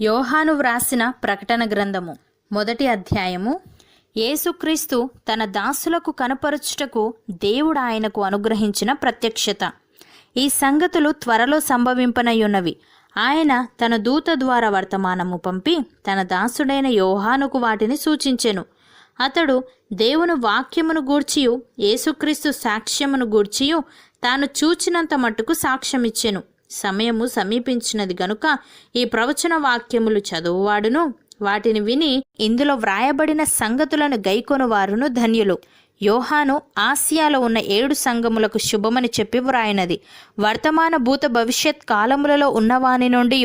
యోహాను వ్రాసిన ప్రకటన గ్రంథము 1వ అధ్యాయము. యేసుక్రీస్తు తన దాసులకు కనపరచుటకు దేవుడు ఆయనకు అనుగ్రహించిన ప్రత్యక్షత. ఈ సంగతులు త్వరలో సంభవింపనయున్నవి. ఆయన తన దూత ద్వారా వర్తమానము పంపి తన దాసుడైన యోహానుకు వాటిని సూచించెను. అతడు దేవుని వాక్యమును గూర్చియు యేసుక్రీస్తు సాక్ష్యమును గూర్చియు తాను చూచినంత మట్టుకు సాక్ష్యమిచ్చెను. సమయము సమీపించినది గనుక ఈ ప్రవచన వాక్యములు చదువువాడును వాటిని విని ఇందులో వ్రాయబడిన సంగతులను గైకొనువారును ధన్యులు. యోహాను ఆసియాలో ఉన్న 7 సంఘములకు శుభమని చెప్పి వ్రాయినది. వర్తమాన భూత భవిష్యత్ కాలములలో ఉన్నవాని నుండి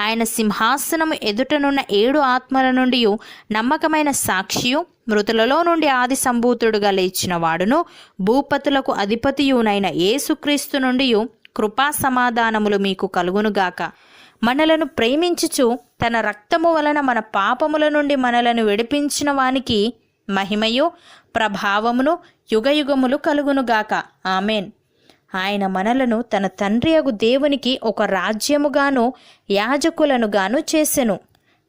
ఆయన సింహాసనము ఎదుటనున్న 7 ఆత్మల నుండి నమ్మకమైన సాక్షియు మృతులలో నుండి ఆది సంభూతుడుగా లేచిన వాడును భూపతులకు అధిపతియునైన యేసుక్రీస్తు నుండి కృపా సమాధానములు మీకు కలుగునుగాక. మనలను ప్రేమించుచు తన రక్తము వలన మన పాపముల నుండి మనలను విడిపించిన వానికి మహిమయు ప్రభావమును యుగయుగములు కలుగునుగాక. ఆమెన్. ఆయన మనలను తన తండ్రియగు దేవునికి ఒక రాజ్యముగాను యాజకులనుగాను చేసెను.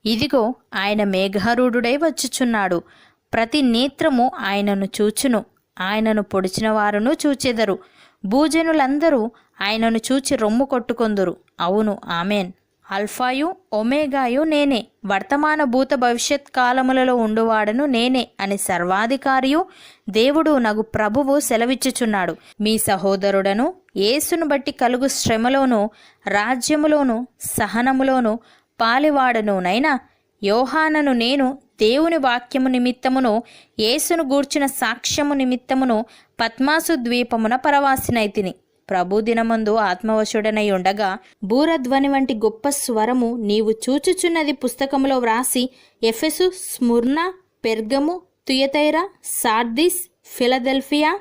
ఇదిగో ఆయన మేఘారూఢుడై వచ్చుచున్నాడు. ప్రతి నేత్రము ఆయనను చూచును. ఆయనను పొడిచిన వారును చూచెదరు. భూజనులందరూ ఆయనను చూచి రొమ్ము కొట్టుకొందురు. అవును, ఆమెన్. అల్ఫాయు ఒమేగాయు నేనే, వర్తమాన భూత భవిష్యత్ కాలములలో ఉండువాడను నేనే అని సర్వాధికారియు దేవుడు నగు ప్రభువు సెలవిచ్చుచున్నాడు. మీ సహోదరుడను యేసును బట్టి కలుగు శ్రమలోను రాజ్యములోను సహనములోను పాలివాడనునైనా యోహానను నేను దేవుని వాక్యము నిమిత్తమును యేసును గూర్చిన సాక్ష్యము నిమిత్తమును పద్మాసు ద్వీపమున పరవాసినైతిని. ప్రభు దినమందు ఆత్మవశుడనై ఉండగా బూరధ్వని వంటి గొప్ప స్వరము నీవు చూచుచున్నది పుస్తకములో వ్రాసి Ephesus, Smyrna, Pergamum, Thyatira, Sardis, Philadelphia,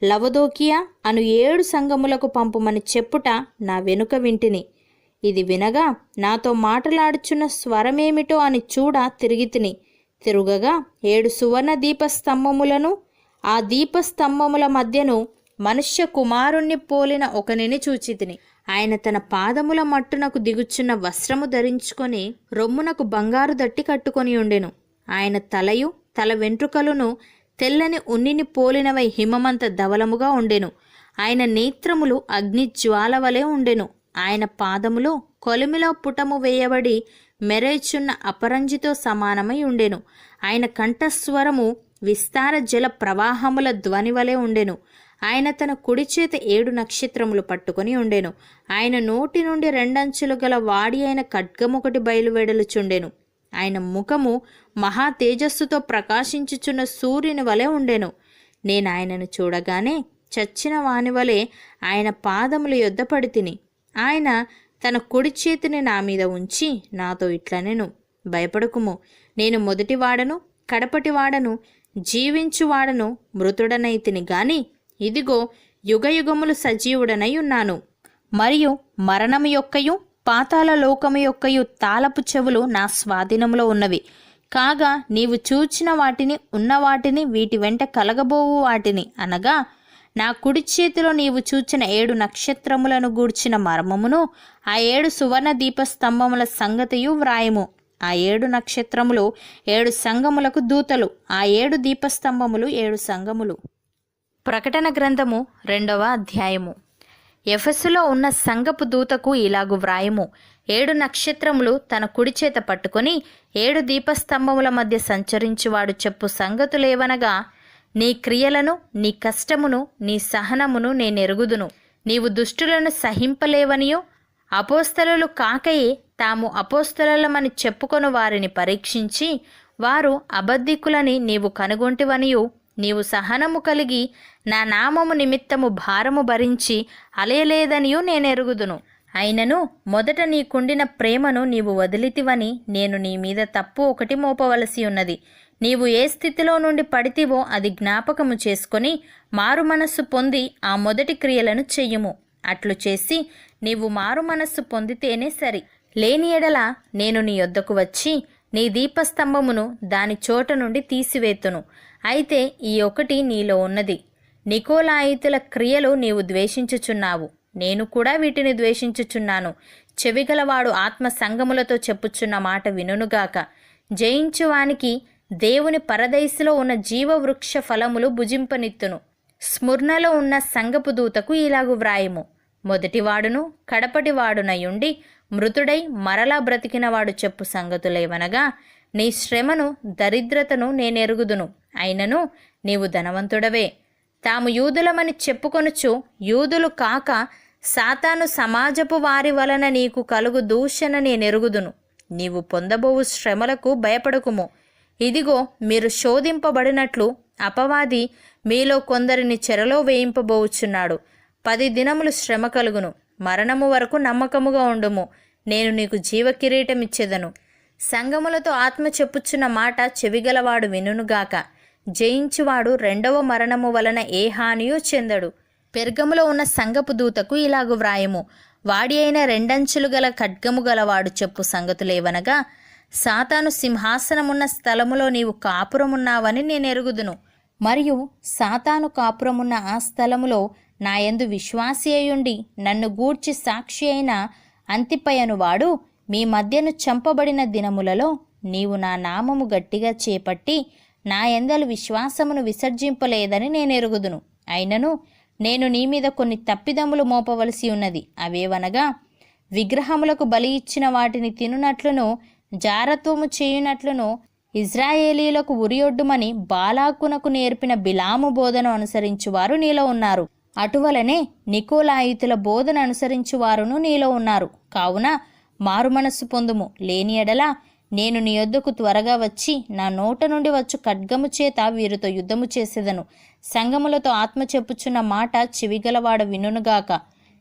Laodicea అను 7 సంఘములకు పంపుమని చెప్పుట నా వెనుక వింటిని. ఇది వినగా నాతో మాటలాడుచున్న స్వరమేమిటో అని చూడ తిరిగితిని. తిరుగగా 7 సువర్ణ దీపస్తంభములను ఆ దీపస్తంభముల మధ్యను మనుష్య కుమారుణ్ణి పోలిన ఒకనిని చూచితిని. ఆయన తన పాదముల మట్టునకు దిగుచున్న వస్త్రము ధరించుకొని రొమ్మునకు బంగారు దట్టి కట్టుకొని ఉండెను. ఆయన తలయు తల వెంట్రుకలును తెల్లని ఉన్నిని పోలినవై హిమమంత ధవలముగా ఉండెను. ఆయన నేత్రములు అగ్ని జ్వాల వలె ఉండెను. ఆయన పాదములు కొలిమిలో పుటము వేయబడి మెరేచున్న అపరంజితో సమానమై ఉండెను. ఆయన కంఠస్వరము విస్తార జల ప్రవాహముల ధ్వని వలె ఉండెను. ఆయన తన కుడి చేత 7 నక్షత్రములు పట్టుకొని ఉండెను. ఆయన నోటి నుండి 2 అంచులు గల వాడి అయిన ఖడ్గమొకటి బయలువెడలుచుండెను. ఆయన ముఖము మహా తేజస్సుతో ప్రకాశించుచున్న సూర్యుని వలె ఉండెను. నేను ఆయనను చూడగానే చచ్చిన వాని వలె ఆయన పాదముల యొద్ద పడితిని. ఆయన తన కుడి చేతిని నా మీద ఉంచి నాతో ఇట్లనెను, భయపడకుము, నేను మొదటివాడను కడపటివాడను జీవించువాడను మృతుడనైతిని గాని ఇదిగో యుగయుగములు సజీవుడనై ఉన్నాను. మరియు మరణము యొక్కయు పాతాళ లోకము యొక్కయు తాళపు చెవులు నా స్వాధీనములో ఉన్నవి. కాగా నీవు చూచిన వాటిని ఉన్న వాటిని వీటి వెంట కలగబోవు వాటిని అనగా నా కుడి చేతిలో నీవు చూచిన 7 నక్షత్రములను గూర్చిన మర్మమును ఆ 7 సువర్ణ దీపస్తంభముల సంగతియు వ్రాయము. ఆ 7 నక్షత్రములు 7 సంఘములకు దూతలు, ఆ 7 దీపస్తంభములు 7 సంఘములు. ప్రకటన గ్రంథము 2వ అధ్యాయము. ఎఫెసులో ఉన్న సంఘపు దూతకు ఇలాగు వ్రాయము. 7 నక్షత్రములు తన కుడి చేత పట్టుకొని 7 దీపస్తంభముల మధ్య సంచరించువాడు చెప్పు సంగతులేవనగా, నీ క్రియలను, నీ కష్టమును, నీ సహనమును నేనెరుగుదును. నీవు దుష్టులను సహింపలేవనియో అపోస్తలులు కాకయే తాము అపోస్తలులమని చెప్పుకొను వారిని పరీక్షించి వారు అబద్ధికులని నీవు కనుగొంటివనియు నీవు సహనము కలిగి నా నామము నిమిత్తము భారము భరించి అలయలేదనియు నేనెరుగుదును. అయినను మొదట నీకుండిన ప్రేమను నీవు వదిలితివని నేను నీ మీద తప్పు ఒకటి మోపవలసి ఉన్నది. నీవు ఏ స్థితిలో నుండి పడితివో అది జ్ఞాపకము చేసుకొని మారు మనస్సు పొంది ఆ మొదటి క్రియలను చెయ్యుము. అట్లు చేసి నీవు మారు మనస్సు పొందితేనే సరి. లేని ఎడల నేను నీ యొద్దకు వచ్చి నీ దీపస్తంభమును దాని చోట నుండి తీసివేతును. అయితే ఈ ఒకటి నీలో ఉన్నది, నికోలాయితుల క్రియలు నీవు ద్వేషించుచున్నావు. నేను కూడా వీటిని ద్వేషించుచున్నాను. చెవిగలవాడు ఆత్మ సంగములతో చెప్పుచున్న మాట వినుగాక. జయించువానికి దేవుని పరదైసులో ఉన్న జీవవృక్ష ఫలములు భుజింపనిత్తును. స్ముర్ణలో ఉన్న సంగపు దూతకు ఇలాగు వ్రాయము. మొదటివాడును కడపటివాడునయుండి మృతుడై మరలా బ్రతికినవాడు చెప్పు సంగతులేవనగా, నీ శ్రమను దరిద్రతను నేనెరుగుదును, అయినను నీవు ధనవంతుడవే. తాము యూదులమని చెప్పుకొనుచు యూదులు కాక సాతాను సమాజపు వారి వలన నీకు కలుగు దూషణ నేనెరుగుదును. నీవు పొందబోవు శ్రమలకు భయపడకుము. ఇదిగో, మీరు శోధింపబడినట్లు అపవాది మీలో కొందరిని చెరలో వేయింపబోచున్నాడు. 10 దినములు శ్రమ కలుగును. మరణము వరకు నమ్మకముగా ఉండుము, నేను నీకు జీవకిరీటం ఇచ్చేదను. సంగములతో ఆత్మ చెప్పుచున్న మాట చెవిగలవాడు వినుగాక. జయించువాడు రెండవ మరణము వలన ఏ హానియూ చెందడు. పెర్గములో ఉన్న సంగపు దూతకు ఇలాగు వ్రాయము. వాడి అయిన 2 అంచులు గల ఖడ్గము గలవాడు చెప్పు సంగతులేవనగా, సాతాను సింహాసనమున్న స్థలములో నీవు కాపురమున్నావని నేనెరుగుదును. మరియు సాతాను కాపురమున్న ఆ స్థలములో నాయందు విశ్వాసి అయ్యుండి నన్ను గూర్చి సాక్షి అయిన అంతిపయను వాడు మీ మధ్యను చంపబడిన దినములలో నీవు నా నామము గట్టిగా చేపట్టి నా యందలి విశ్వాసమును విసర్జింపలేదని నేనెరుగుదును. అయినను నేను నీ మీద కొన్ని తప్పిదములు మోపవలసి ఉన్నది. అవేవనగా, విగ్రహములకు బలి ఇచ్చిన వాటిని తినునట్లును, జారత్వము చేయునట్లును ఇజ్రాయేలీలకు ఉరియొడ్డుమని బాలాకునకు నేర్పిన బిలాము బోధను అనుసరించువారు నీలో ఉన్నారు. అటువలనే నికోలాయితుల బోధన అనుసరించువారును నీలో ఉన్నారు. కావున మారుమనస్సు పొందుము. లేని ఎడల నేను నీ యొద్దకు త్వరగా వచ్చి నా నోట నుండి వచ్చు ఖడ్గము చేత వీరితో యుద్ధము చేసేదను. సంగములతో ఆత్మ చెప్పుచున్న మాట చెవిగలవాడ వినుగాక.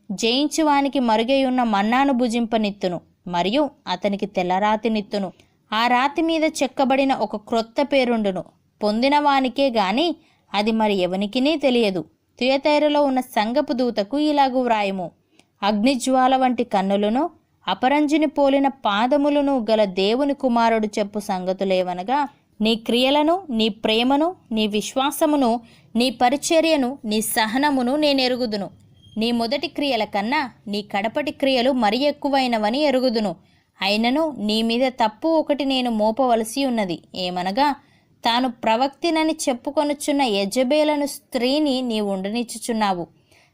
జయించువానికి మరుగై ఉన్న మన్నాను భుజింపనిత్తును, మరియు అతనికి తెల్లరాతినిత్తును. ఆ రాతి మీద చెక్కబడిన ఒక క్రొత్త పేరుండును. పొందిన వానికే గాని అది మరి ఎవనికినీ తెలియదు. తుయతైరలో ఉన్న సంగపు దూతకు ఇలాగు వ్రాయము. అగ్నిజ్వాల వంటి కన్నులను అపరంజిని పోలిన పాదములను గల దేవుని కుమారుడు చెప్పు సంగతులేవనగా, నీ క్రియలను, నీ ప్రేమను, నీ విశ్వాసమును, నీ పరిచర్యను, నీ సహనమును నేనెరుగుదును. నీ మొదటి క్రియల కన్నా నీ కడపటి క్రియలు మరి ఎక్కువైనవని ఎరుగుదును. అయినను నీ మీద తప్పు ఒకటి నేను మోపవలసి ఉన్నది. ఏమనగా, తాను ప్రవక్తినని చెప్పుకొనుచున్న యెజబేలను స్త్రీని నీవు ఉండనిచ్చుచున్నావు.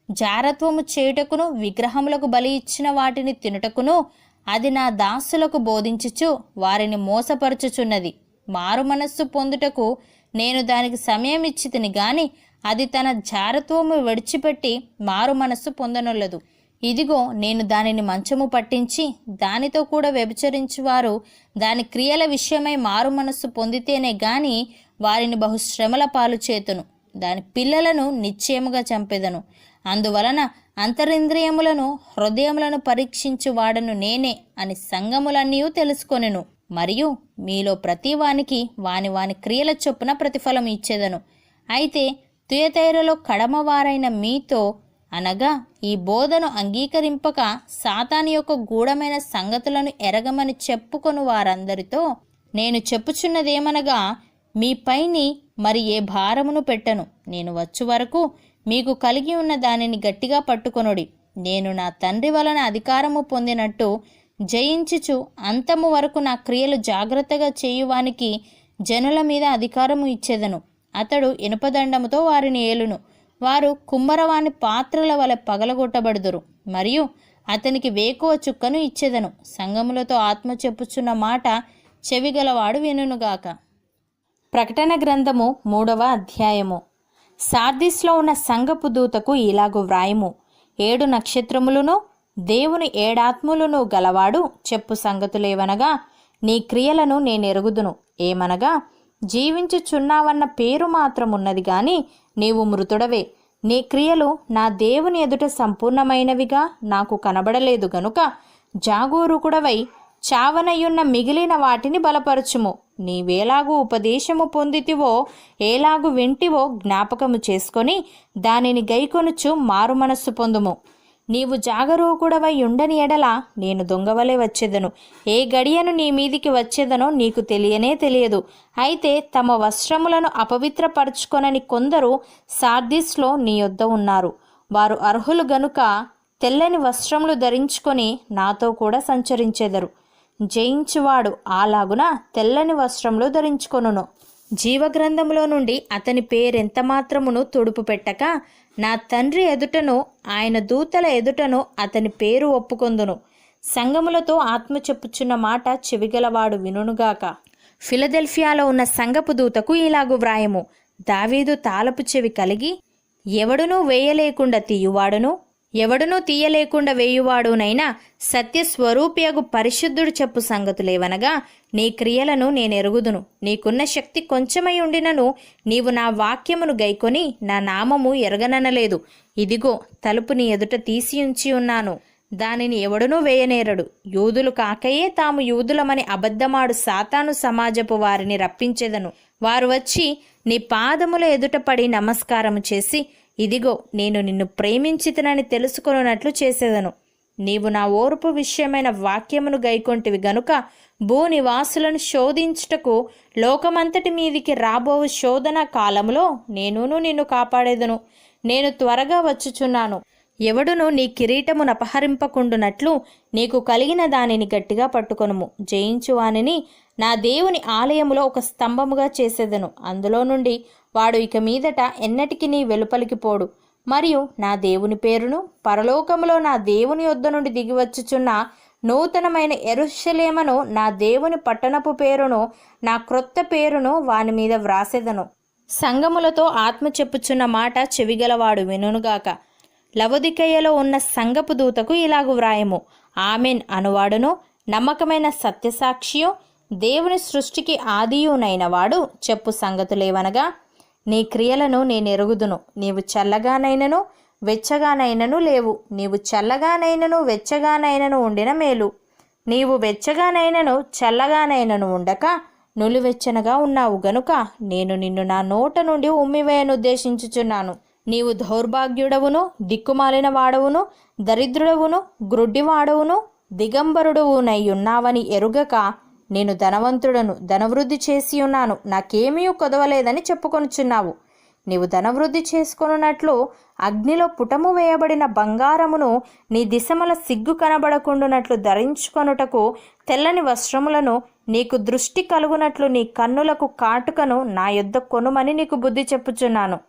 జారత్వము చేయుటకును, విగ్రహములకు బలి ఇచ్చిన వాటిని తినుటకును అది నా దాసులకు బోధించుచు వారిని మోసపరచుచున్నది. మారు మనస్సు పొందుటకు నేను దానికి సమయం ఇచ్చితిని గాని అది తన జారత్వము విడిచిపెట్టి మారు మనస్సు పొందనొల్లదు. ఇదిగో, నేను దానిని మంచము పట్టించి దానితో కూడా వ్యభిచరించువారు దాని క్రియల విషయమై మారు మనస్సు పొందితేనే గాని వారిని బహుశ్రమల పాలు చేతును. దాని పిల్లలను నిశ్చయముగా చంపెదను. అందువలన అంతరింద్రియములను హృదయములను పరీక్షించు వాడను నేనే అని సంగములన్నీ తెలుసుకొనెను. మరియు మీలో ప్రతి వానికి వాని వాని క్రియల చొప్పున ప్రతిఫలం ఇచ్చేదను. అయితే తుయతైరలో కడమవారైన మీతో, అనగా ఈ బోధను అంగీకరింపక సాతాను యొక్క గూఢమైన సంగతులను ఎరగమని చెప్పుకొను వారందరితో నేను చెప్పుచున్నదేమనగా, మీపైని మరి ఏ భారమును పెట్టను. నేను వచ్చు వరకు మీకు కలిగి ఉన్న దానిని గట్టిగా పట్టుకొనుడి. నేను నా తండ్రి వలన అధికారము పొందినట్టు జయించుచు అంతము వరకు నా క్రియలు జాగ్రత్తగా చేయువానికి జనుల మీద అధికారము ఇచ్చేదను. అతడు ఇనుపదండముతో వారిని ఏలును. వారు కుమ్మరవాని పాత్రల వలె పగలగొట్టబడుదురు. మరియు అతనికి వేకువ చుక్కను ఇచ్చేదను. సంగములతో ఆత్మ చెప్పుచున్న మాట చెవిగలవాడు వినుగాక. ప్రకటన గ్రంథము 3వ అధ్యాయము. సార్దిస్లో ఉన్న సంగపు దూతకు ఇలాగు వ్రాయము. 7 నక్షత్రములను దేవుని 7 ఆత్మలను గలవాడు చెప్పు సంగతులేవనగా, నీ క్రియలను నేనెరుగుదును. ఏమనగా, జీవించుచున్నావన్న పేరు మాత్రమున్నది గాని నీవు మృతుడవే. నీ క్రియలు నా దేవుని ఎదుట సంపూర్ణమైనవిగా నాకు కనబడలేదు గనుక జాగరూకుడవై చావనయున్న మిగిలిన వాటిని బలపరచుము. నీవేలాగు ఉపదేశము పొందితివో, ఏలాగు వింటివో జ్ఞాపకము చేసుకొని దానిని గైకొనుచు మారు మనస్సు పొందుము. నీవు జాగరూకుడవై ఉండని ఎడల నేను దొంగవలే వచ్చేదను. ఏ గడియను నీ మీదికి వచ్చేదనో నీకు తెలియనే తెలియదు. అయితే తమ వస్త్రములను అపవిత్రపరచుకొనని కొందరు సార్దిస్లో నీ యొద్ద ఉన్నారు. వారు అర్హులు గనుక తెల్లని వస్త్రములు ధరించుకొని నాతో కూడా సంచరించెదరు. జయించువాడు అలాగున తెల్లని వస్త్రములు ధరించుకొనును. జీవగ్రంథములో నుండి అతని పేరెంత మాత్రమును తుడుపు పెట్టక నా తండ్రి ఎదుటను ఆయన దూతల ఎదుటను అతని పేరు ఒప్పుకొందును. సంఘములతో ఆత్మ చెప్పుచున్న మాట చెవిగలవాడు వినుగాక. ఫిలదెల్ఫియాలో ఉన్న సంఘపు దూతకు ఇలాగు వ్రాయము. దావీదు తాళపు చెవి కలిగి ఎవడునూ వేయలేకుండా తీయువాడును ఎవడునూ తీయలేకుండా వేయువాడునైనా సత్యస్వరూపియగు పరిశుద్ధుడు చెప్పు సంగతులేవనగా, నీ క్రియలను నేనెరుగుదును. నీకున్న శక్తి కొంచెమై ఉండినను నీవు నా వాక్యమును గైకొని నా నామము ఎరగననలేదు. ఇదిగో తలుపు నీ ఎదుట తీసియుంచి ఉన్నాను, దానిని ఎవడునూ వేయనేరడు. యూదులు కాకయే తాము యూదులమని అబద్ధమాడు సాతాను సమాజపు వారిని రప్పించెదను. వారు వచ్చి నీ పాదముల ఎదుట పడి నమస్కారము చేసి, ఇదిగో నేను నిన్ను ప్రేమించితనని తెలుసుకొనున్నట్లు చేసేదను. నీవు నా ఓర్పు విషయమైన వాక్యమును గైకొంటివి గనుక భూనివాసులను శోధించుటకు లోకమంతటి మీదికి రాబోవు శోధన కాలములో నేనును నిన్ను కాపాడేదను. నేను త్వరగా వచ్చుచున్నాను. ఎవడును నీ కిరీటమును అపహరింపకుండునట్లు నీకు కలిగిన దానిని గట్టిగా పట్టుకొనుము. జయించువానిని నా దేవుని ఆలయములో ఒక స్తంభముగా చేసేదను. అందులో నుండి వాడు ఇక మీదట ఎన్నటికి నీ వెలుపలికి పోడు. మరియు నా దేవుని పేరును పరలోకములో నా దేవుని యొద్ద నుండి దిగివచ్చుచున్న నూతనమైన యెరూషలేమును నా దేవుని పట్టణపు పేరును నా క్రొత్త పేరును వాని మీద వ్రాసెదను. సంఘములతో ఆత్మ చెప్పుచున్న మాట చెవిగలవాడు వినుగాక. లవొదికయలో ఉన్న సంఘపు దూతకు ఇలాగు వ్రాయము. ఆమెన్ అనువాడును నమ్మకమైన సత్యసాక్షియో దేవుని సృష్టికి ఆదియునైన వాడు చెప్పు సంగతులేవనగా, నీ క్రియలను నేనెరుగుదును. నీవు చల్లగానైనను వెచ్చగానైనను లేవు. నీవు చల్లగానైనను వెచ్చగానైనను ఉండిన మేలు. నీవు వెచ్చగానైనను చల్లగానైనను ఉండక నులివెచ్చనగా ఉన్నావు గనుక నేను నిన్ను నా నోట నుండి ఉమ్మివేయనుద్దేశించుచున్నాను. నీవు దౌర్భాగ్యుడవును దిక్కుమాలిన వాడవును దరిద్రుడవును గ్రుడ్డివాడవును దిగంబరుడువునై ఉన్నావని ఎరుగక నేను ధనవంతుడను ధనవృద్ధి చేసి ఉన్నాను నాకేమీ కొదవలేదని చెప్పుకొనుచున్నావు. నీవు ధనవృద్ధి చేసుకొనున్నట్లు అగ్నిలో పుటము వేయబడిన బంగారమును నీ దిశముల సిగ్గు కనబడకుండునట్లు ధరించుకొనుటకు తెల్లని వస్త్రములను నీకు దృష్టి కలుగునట్లు నీ కన్నులకు కాటుకను నా యొద్ద కొనుమని నీకు బుద్ధి చెప్పుచున్నాను.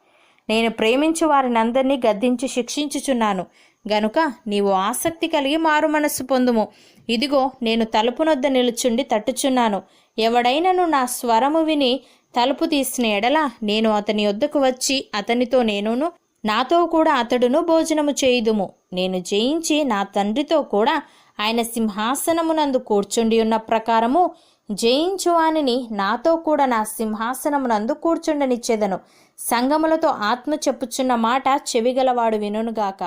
నేను ప్రేమించు వారినందరినీ గద్దించి శిక్షించుచున్నాను గనుక నీవు ఆసక్తి కలిగి మారు మనస్సు పొందుము. ఇదిగో నేను తలుపునొద్ద నిలుచుండి తట్టుచున్నాను. ఎవడైనను నా స్వరము విని తలుపు తీసిన ఎడల నేను అతని యొద్దకు వచ్చి అతనితో నేనును నాతో కూడా అతడును భోజనము చేయుదుము. నేను జయించి నా తండ్రితో కూడా ఆయన సింహాసనమునందు కూర్చుండి ఉన్న ప్రకారము జయించువానిని నాతో కూడా నా సింహాసనమునందు కూర్చుండనిచ్చేదను. సంఘములతో ఆత్మ చెప్పుచున్న మాట చెవిగలవాడు వినుగాక.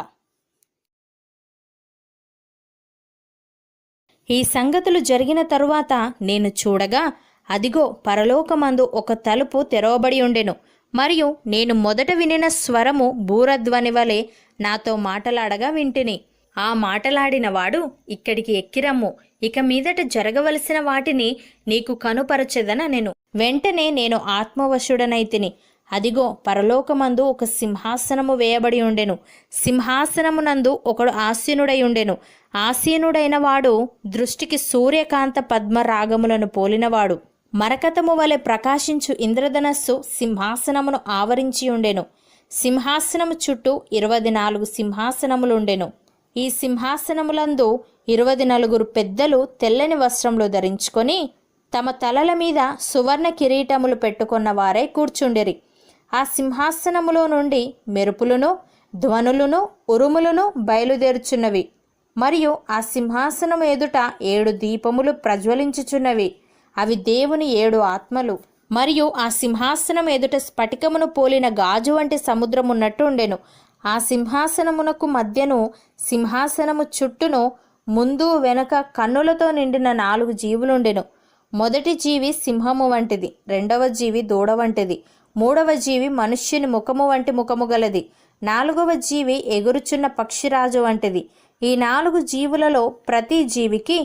ఈ సంగతులు జరిగిన తరువాత నేను చూడగా అదిగో పరలోకమందు ఒక తలుపు తెరవబడి ఉండెను. మరియు నేను మొదట వినిన స్వరము బూరధ్వని వలె నాతో మాటలాడగా వింటిని. ఆ మాటలాడిన వాడు, ఇక్కడికి ఎక్కిరమ్ము, ఇక మీదట జరగవలసిన వాటిని నీకు కనుపరచెదనెను. వెంటనే నేను ఆత్మవశుడనైతిని. అదిగో పరలోకమందు ఒక సింహాసనము వేయబడి ఉండెను. సింహాసనమునందు ఒకడు ఆసీనుడై ఉండెను. ఆసీనుడైన వాడు దృష్టికి సూర్యకాంత పద్మరాగములను పోలినవాడు. మరకతము వలె ప్రకాశించు ఇంద్రధనస్సు సింహాసనమును ఆవరించి ఉండెను. సింహాసనము చుట్టూ 24 సింహాసనములుండెను. ఈ సింహాసనములందు 24 పెద్దలు తెల్లని వస్త్రములు ధరించుకొని తమ తలల మీద సువర్ణ కిరీటములు పెట్టుకున్న వారై కూర్చుండిరి. ఆ సింహాసనములో నుండి మెరుపులను ధ్వనులను ఉరుములను బయలుదేరుచున్నవి. మరియు ఆ సింహాసనము ఎదుట 7 దీపములు ప్రజ్వలించుచున్నవి. అవి దేవుని 7 ఆత్మలు. మరియు ఆ సింహాసనం ఎదుట స్ఫటికమును పోలిన గాజు వంటి సముద్రము ఉన్నట్టు ఉండెను. ఆ సింహాసనమునకు మధ్యను సింహాసనము చుట్టూను ముందు వెనుక కన్నులతో నిండిన 4 జీవులుండెను. మొదటి జీవి సింహము వంటిది, రెండవ జీవి దూడ వంటిది, మూడవ జీవి మనుష్యుని ముఖము వంటి ముఖము గలది, 4వ జీవి ఎగురుచున్న పక్షిరాజు వంటిది. ఈ 4 జీవులలో ప్రతి జీవికి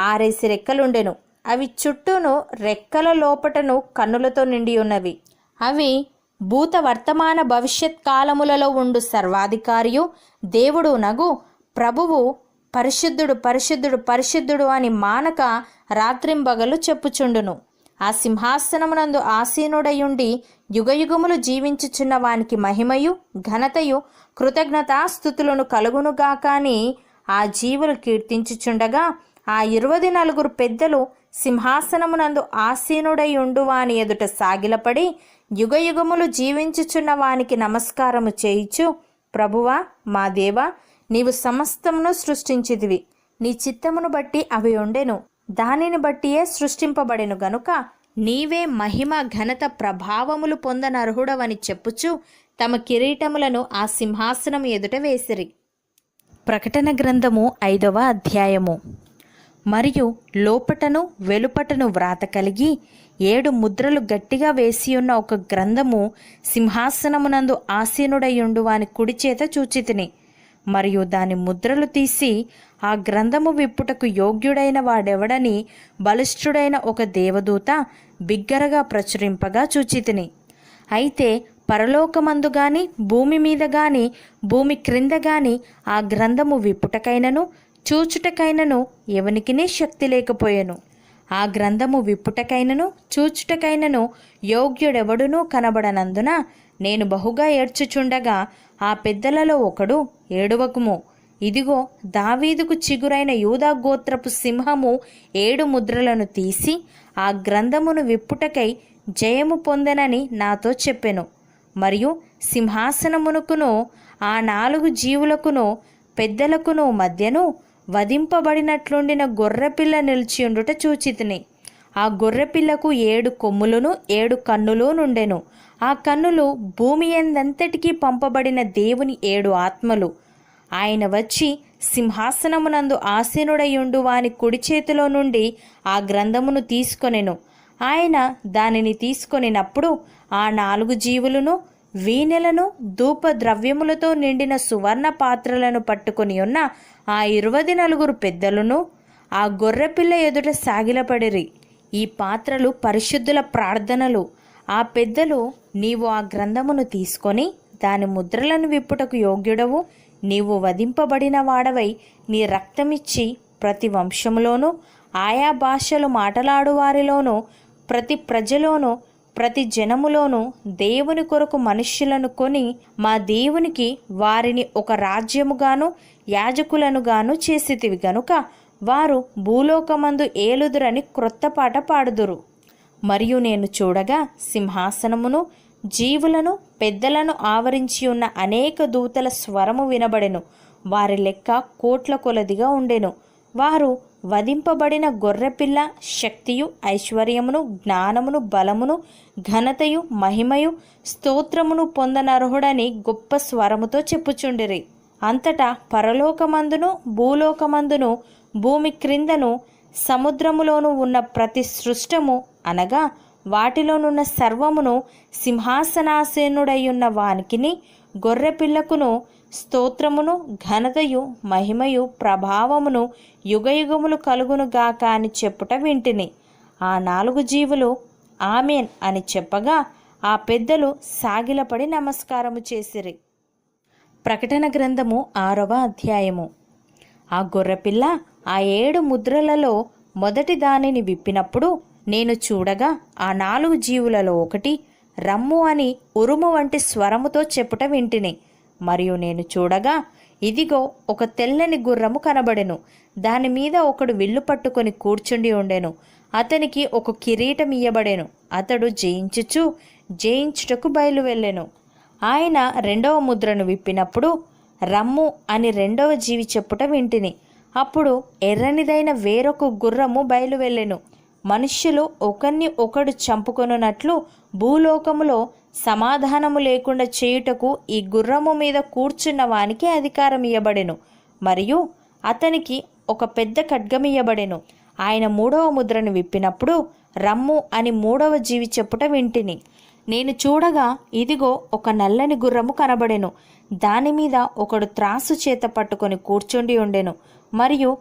6 రెక్కలుండెను. అవి చుట్టూను రెక్కల లోపటను కన్నులతో నిండి ఉన్నవి. అవి భూత వర్తమాన భవిష్యత్ కాలములలో ఉండు సర్వాధికారియు దేవుడు నగు ప్రభువు పరిశుద్ధుడు పరిశుద్ధుడు పరిశుద్ధుడు అని మానక రాత్రింబగలు చెప్పుచుండును. ఆ సింహాసనమునందు ఆసీనుడయుండి యుగయుగములు జీవించుచున్న వానికి మహిమయు ఘనతయు కృతజ్ఞతాస్థుతులను కలుగునుగాక అని ఆ జీవులు కీర్తించుచుండగా, ఆ 24 పెద్దలు సింహాసనమునందు ఆసీనుడై ఉండు వాని ఎదుట సాగిలపడి యుగయుగములు జీవించుచున్న వానికి నమస్కారము చేయిచు, ప్రభువా మా దేవా, నీవు సమస్తమును సృష్టించితివి. నీ చిత్తమును బట్టి అవి ఉండెను, దానిని బట్టియే సృష్టింపబడెను గనుక నీవే మహిమ ఘనత ప్రభావములు పొందనర్హుడవని చెప్పుచు తమ కిరీటములను ఆ సింహాసనము ఎదుట వేసిరి. ప్రకటన గ్రంథము 5వ అధ్యాయము. మరియు లోపటను వెలుపటను వ్రాత కలిగి 7 ముద్రలు గట్టిగా వేసియున్న ఒక గ్రంథము సింహాసనమునందు ఆసీనుడయుండు వాని కుడి చేత చూచితిని. మరియు దాని ముద్రలు తీసి ఆ గ్రంథము విప్పుటకు యోగ్యుడైన వాడెవడని బలిష్ఠుడైన ఒక దేవదూత బిగ్గరగా ప్రచురింపగా చూచితిని. అయితే పరలోకమందు గాని భూమి మీద గాని భూమి క్రింద గాని ఆ గ్రంథము విప్పుటకైనను చూచుటకైనను ఎవనికినే శక్తి లేకపోయెను. ఆ గ్రంథము విప్పుటకైనను చూచుటకైనను యోగ్యుడెవడునూ కనబడనందున నేను బహుగా ఏడ్చుచుండగా ఆ పెద్దలలో ఒకడు, ఏడవకుము, ఇదిగో దావీదుకు చిగురైన యూదా గోత్రపు సింహము 7 ముద్రలను తీసి ఆ గ్రంథమును విప్పుటకై జయము పొందెనని నాతో చెప్పెను. మరియు సింహాసనమునకును ఆ 4 జీవులకును పెద్దలకును మధ్యను వధింపబడినట్లుండిన గొర్రెపిల్ల నిలిచియుండుట చూచితిని. ఆ గొర్రెపిల్లకు 7 కొమ్ములను 7 కన్నులు నుండెను. ఆ కన్నులు భూమి ఎందంతటికీ పంపబడిన దేవుని 7 ఆత్మలు. ఆయన వచ్చి సింహాసనమునందు ఆసీనుడయుండు వాని కుడి చేతిలో నుండి ఆ గ్రంథమును తీసుకొనెను. ఆయన దానిని తీసుకొనినప్పుడు ఆ 4 జీవులను వీణెలను ధూప ద్రవ్యములతో నిండిన సువర్ణ పాత్రలను పట్టుకొని ఉన్న ఆ 24 పెద్దలను ఆ గొర్రెపిల్ల ఎదుట సాగిలపడిరి. ఈ పాత్రలు పరిశుద్ధుల ప్రార్థనలు. ఆ పెద్దలు, నీవు ఆ గ్రంథమును తీసుకొని దాని ముద్రలను విప్పుటకు యోగ్యుడవు, నీవు వధింపబడిన వాడవై నీ రక్తమిచ్చి ప్రతి వంశములోనూ ఆయా భాషలు మాటలాడు వారిలోనూ ప్రతి ప్రజలోనూ ప్రతి జనములోనూ దేవుని కొరకు మనుష్యులను కొని మా దేవునికి వారిని ఒక రాజ్యముగాను యాజకులనుగాను చేసితివి గనుక వారు భూలోకమందు ఏలుదురని క్రొత్త పాట పాడుదురు. మరియు నేను చూడగా సింహాసనమును జీవులను పెద్దలను ఆవరించి ఉన్న అనేక దూతల స్వరము వినబడెను. వారి లెక్క కోట్ల కొలదిగా ఉండెను. వారు వధింపబడిన గొర్రెపిల్ల శక్తియు ఐశ్వర్యమును జ్ఞానమును బలమును ఘనతయు మహిమయు స్తోత్రమును పొందనర్హుడని గొప్ప స్వరముతో చెప్పుచుండిరి. అంతటా పరలోకమందును భూలోకమందును భూమి క్రిందను సముద్రములోను ఉన్న ప్రతి సృష్టము అనగా వాటిలోనున్న సర్వమును సింహాసనాసీనుడయ్యున్న వానికిని గొర్రెపిల్లకును స్తోత్రమును ఘనతయు మహిమయు ప్రభావమును యుగయుగములు కలుగునుగాక అని చెప్పుట వింటిని. ఆ 4 జీవులు ఆమెన్ అని చెప్పగా ఆ పెద్దలు సాగిలపడి నమస్కారము చేసిరి. ప్రకటన గ్రంథము 6వ అధ్యాయము. ఆ గొర్రెపిల్ల ఆ 7 ముద్రలలో మొదటి దానిని విప్పినప్పుడు నేను చూడగా ఆ 4 జీవులలో ఒకటి రమ్ము అని ఉరుము వంటి స్వరముతో చెప్పుట వింటిని. మరియు నేను చూడగా ఇదిగో ఒక తెల్లని గుర్రము కనబడెను. దాని మీద ఒకడు విల్లు పట్టుకొని కూర్చుండి ఉండెను. అతనికి ఒక కిరీటం ఇయ్యబడెను. అతడు జయించుటకు బయలువెళ్ళెను. ఆయన 2వ ముద్రను విప్పినప్పుడు రమ్ము అని 2వ జీవి చెప్పుట వింటిని. అప్పుడు ఎర్రనిదైన వేరొక గుర్రము బయలువెళ్ళెను. మనుష్యులు ఒకరిని ఒకడు చంపుకొనున్నట్లు భూలోకములో సమాధానము లేకుండా చేయుటకు ఈ గుర్రము మీద కూర్చున్న వానికి అధికారం ఇయ్యబడెను. మరియు అతనికి ఒక పెద్ద ఖడ్గమియ్యబడెను. ఆయన 3వ ముద్రను విప్పినప్పుడు రమ్ము అని 3వ జీవి చెప్పుట వింటిని. నేను చూడగా ఇదిగో ఒక నల్లని గుర్రము కనబడెను. దానిమీద ఒకడు త్రాసు చేత పట్టుకొని కూర్చుండి ఉండెను. మరియు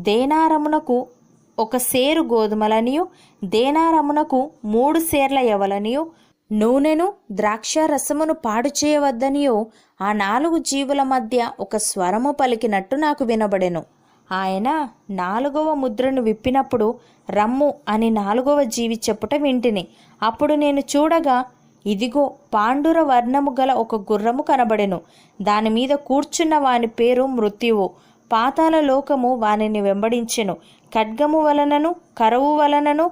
దేనారమునకు 1 సేరు గోధుమలనియు దేనారమునకు 3 సేర్ల యవలనియు నూనెను ద్రాక్ష రసమును పాడు చేయవద్దనియో ఆ 4 జీవుల మధ్య ఒక స్వరము పలికినట్టు నాకు వినబడెను. ఆయన 4వ ముద్రను విప్పినప్పుడు రమ్ము అని 4వ జీవి చెప్పుట వింటిని. అప్పుడు నేను చూడగా ఇదిగో పాండుర వర్ణము గల ఒక గుర్రము కనబడెను. దానిమీద కూర్చున్న వాని పేరు మృత్యువు. పాతాళ లోకము వానిని వెంబడించెను. ఖడ్గము వలనను కరువు వలనను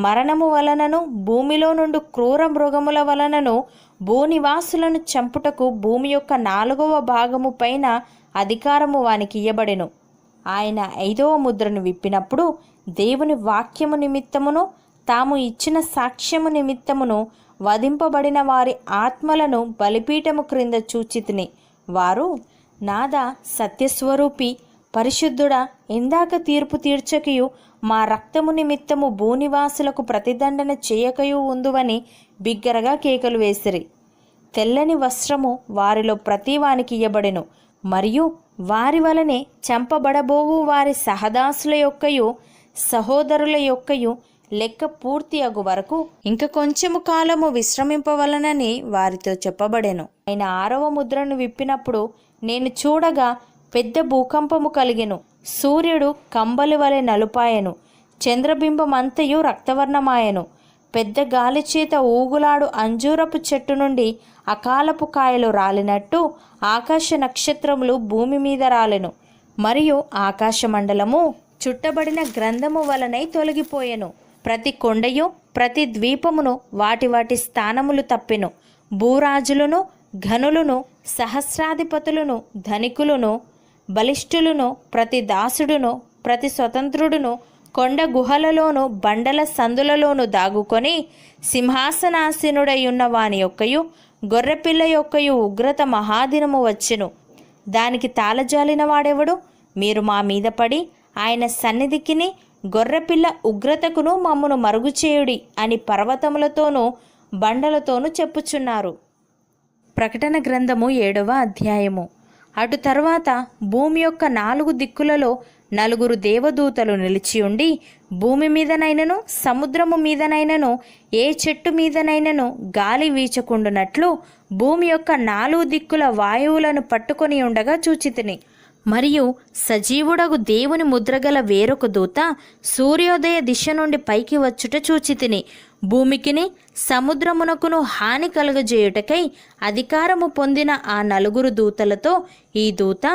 మరణము వలనను భూమిలో నుండి క్రూర మృగముల వలనను భూనివాసులను చంపుటకు భూమి యొక్క 4వ భాగము పైన అధికారము వానికి ఇయ్యబడెను. ఆయన 5వ ముద్రను విప్పినప్పుడు దేవుని వాక్యము నిమిత్తమును తాము ఇచ్చిన సాక్ష్యము నిమిత్తమును వధింపబడిన వారి ఆత్మలను బలిపీఠము క్రింద చూచితిని. వారు, నాదా సత్యస్వరూపి పరిశుద్ధుడా, ఇందాక తీర్పు తీర్చకయు మా రక్తము నిమిత్తము భూనివాసులకు ప్రతిదండన చేయకయు ఉందువని బిగ్గరగా కేకలు వేసిరి. తెల్లని వస్త్రము వారిలో ప్రతి వానికి ఇయ్యబడెను. మరియు వారి వలనే చంపబడబోవు వారి సహదాసుల యొక్కయు సహోదరుల యొక్కయు లెక్క పూర్తి అగు వరకు ఇంక కొంచెము కాలము విశ్రమింపవలనని వారితో చెప్పబడెను. ఆయన 6వ ముద్రను విప్పినప్పుడు నేను చూడగా పెద్ద భూకంపము కలిగెను. సూర్యుడు కంబలి వలె నలుపాయెను. చంద్రబింబమంతయు రక్తవర్ణమాయెను. పెద్ద గాలి చేత ఊగులాడు అంజూరపు చెట్టు నుండి అకాలపు కాయలు రాలినట్టు ఆకాశ నక్షత్రములు భూమి మీద రాలెను. మరియు ఆకాశమండలము చుట్టబడిన గ్రంథము వలనై తొలగిపోయెను. ప్రతి కొండయు ప్రతి ద్వీపమును వాటి వాటి స్థానములు తప్పెను. భూరాజులను ఘనులను సహస్రాధిపతులను ధనికులను బలిష్ఠులను ప్రతి దాసుడును ప్రతి స్వతంత్రుడును కొండ గుహలలోను బండల సందులలోను దాగుకొని సింహాసనాసీనుడయ్యున్న వాని యొక్కయు గొర్రెపిల్ల యొక్కయు ఉగ్రత మహాదినము వచ్చెను. దానికి తాళజాలిన వాడెవడు? మీరు మా మీద పడి ఆయన సన్నిధికిని గొర్రెపిల్ల ఉగ్రతకును మమ్మును మరుగుచేయుడి అని పర్వతములతోనూ బండలతోనూ చెప్పుచున్నారు. ప్రకటన గ్రంథము 7వ అధ్యాయము. అటు తర్వాత భూమి యొక్క 4 దిక్కులలో 4 దేవదూతలు నిలిచియుండి భూమి మీదనైనను సముద్రము మీదనైనను ఏ చెట్టు మీదనైనను గాలి వీచకుండునట్లు భూమి యొక్క 4 దిక్కుల వాయువులను పట్టుకొని ఉండగా చూచితిని. మరియు సజీవుడగు దేవుని ముద్రగల వేరొక దూత సూర్యోదయ దిశ నుండి పైకి వచ్చుట చూచితిని. భూమికిని సముద్రమునకును హాని కలుగజేయుటకై అధికారము పొందిన ఆ 4 దూతలతో ఈ దూత,